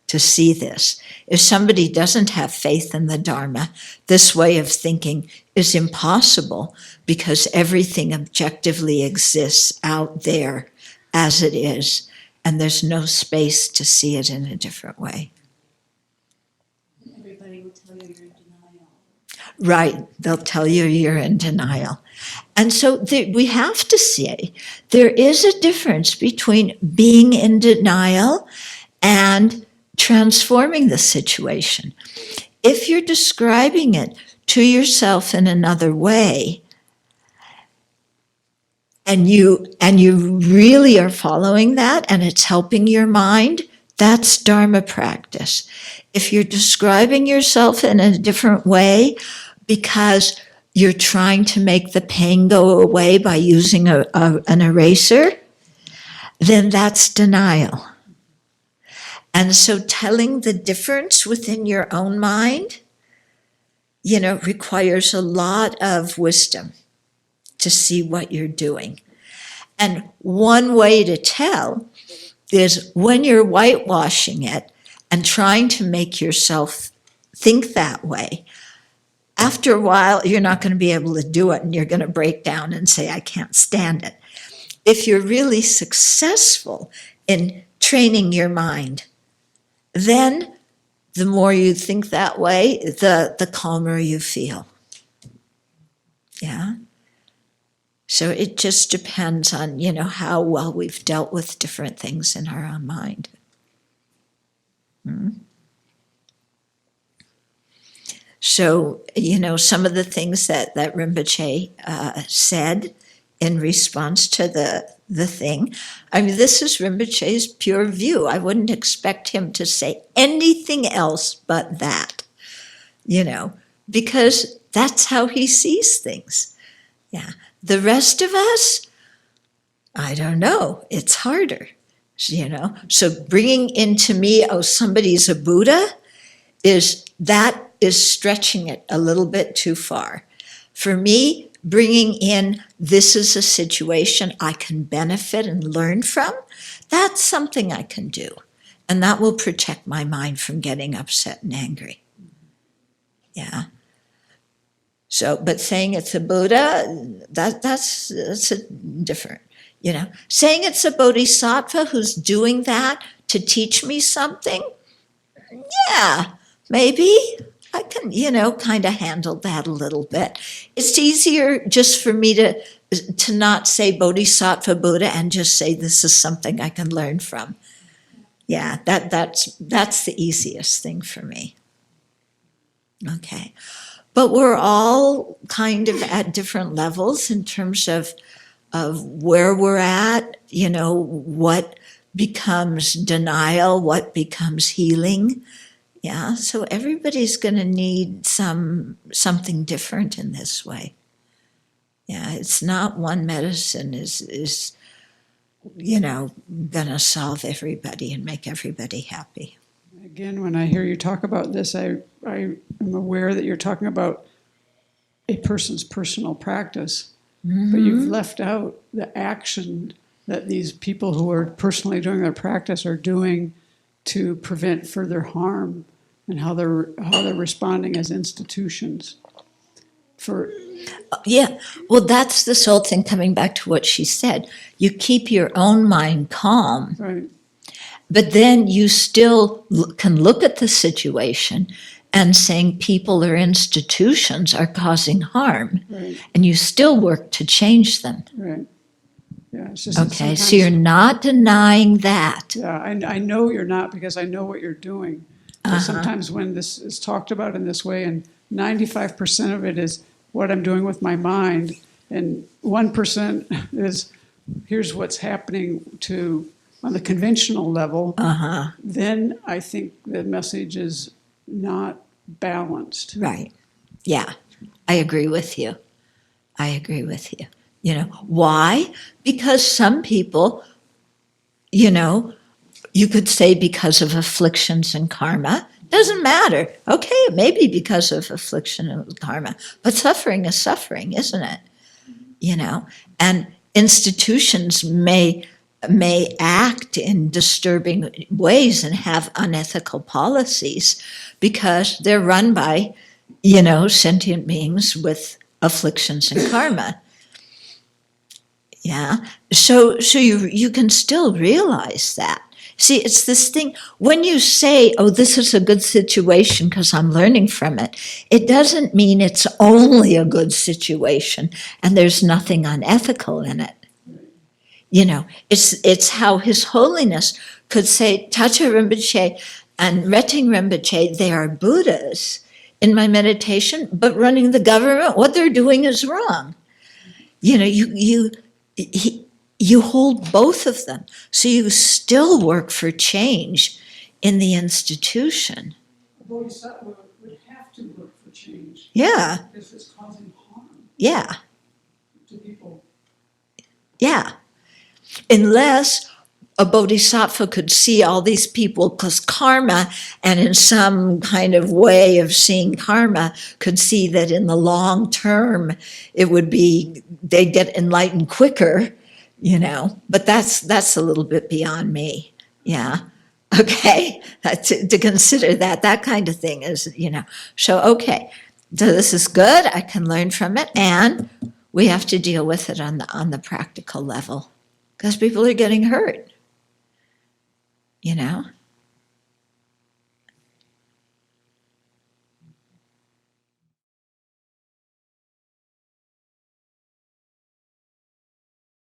to see this. If somebody doesn't have faith in the Dharma, this way of thinking is impossible because everything objectively exists out there as it is, and there's no space to see it in a different way. Everybody will tell you you're in denial. Right, they'll tell you you're in denial. And so we have to see there is a difference between being in denial and transforming the situation. If you're describing it to yourself in another way, and you really are following that and it's helping your mind, that's Dharma practice. If you're describing yourself in a different way because you're trying to make the pain go away by using an eraser, then that's denial. And so telling the difference within your own mind, requires a lot of wisdom to see what you're doing. And one way to tell is when you're whitewashing it and trying to make yourself think that way, after a while, you're not going to be able to do it and you're going to break down and say, I can't stand it. If you're really successful in training your mind, then the more you think that way, the calmer you feel. Yeah. So it just depends on, how well we've dealt with different things in our own mind. So, some of the things that Rinpoche said in response to the thing. I mean, this is Rinpoche's pure view. I wouldn't expect him to say anything else but that, because that's how he sees things. Yeah. The rest of us, I don't know. It's harder, So bringing into me, somebody's a Buddha, is stretching it a little bit too far. For me, bringing in, this is a situation I can benefit and learn from, that's something I can do. And that will protect my mind from getting upset and angry. Yeah. So, but saying it's a Buddha, that's a different, Saying it's a bodhisattva who's doing that to teach me something, yeah, maybe I can, kind of handle that a little bit. It's easier just for me to not say bodhisattva Buddha and just say this is something I can learn from. Yeah, that's the easiest thing for me. Okay. But we're all kind of at different levels in terms of where we're at, what becomes denial, what becomes healing. Yeah, so everybody's going to need something different in this way. Yeah, it's not one medicine is going to solve everybody and make everybody happy. Again, when I hear you talk about this, I am aware that you're talking about a person's personal practice, but you've left out the action that these people who are personally doing their practice are doing to prevent further harm, and how they're responding as institutions. Yeah, well, that's this whole thing coming back to what she said. You keep your own mind calm. Right. But then you still can look at the situation and saying people or institutions are causing harm, Right. and you still work to change them. Right. Yeah. It's just that Okay, so sometimes- you're not denying that. Yeah, I know you're not, because I know what you're doing. But sometimes when this is talked about in this way, and 95% of it is what I'm doing with my mind, and 1% is here's what's happening on the conventional level, then I think the message is not balanced. Right. Yeah, I agree with you. Why? Because some people, you could say because of afflictions and karma. Doesn't matter. Okay, it may be because of affliction and karma, but suffering is suffering, isn't it? And institutions may act in disturbing ways and have unethical policies because they're run by, sentient beings with afflictions and karma. Yeah. So you can still realize that. See, it's this thing, when you say, oh, this is a good situation because I'm learning from it, it doesn't mean it's only a good situation and there's nothing unethical in it. It's how His Holiness could say, Tacha Rinpoche and Reting Rinpoche, they are Buddhas in my meditation, but running the government, what they're doing is wrong. You hold both of them, so you still work for change in the institution. A bodhisattva would have to work for change. Yeah. Because it's causing harm Yeah. to people. Yeah. Unless a bodhisattva could see all these people, because karma, and in some kind of way of seeing karma, could see that in the long term, it would be, they'd get enlightened quicker, but that's a little bit beyond me. Yeah. Okay. To consider that kind of thing is, so, okay. So this is good. I can learn from it. And we have to deal with it on the practical level because people are getting hurt,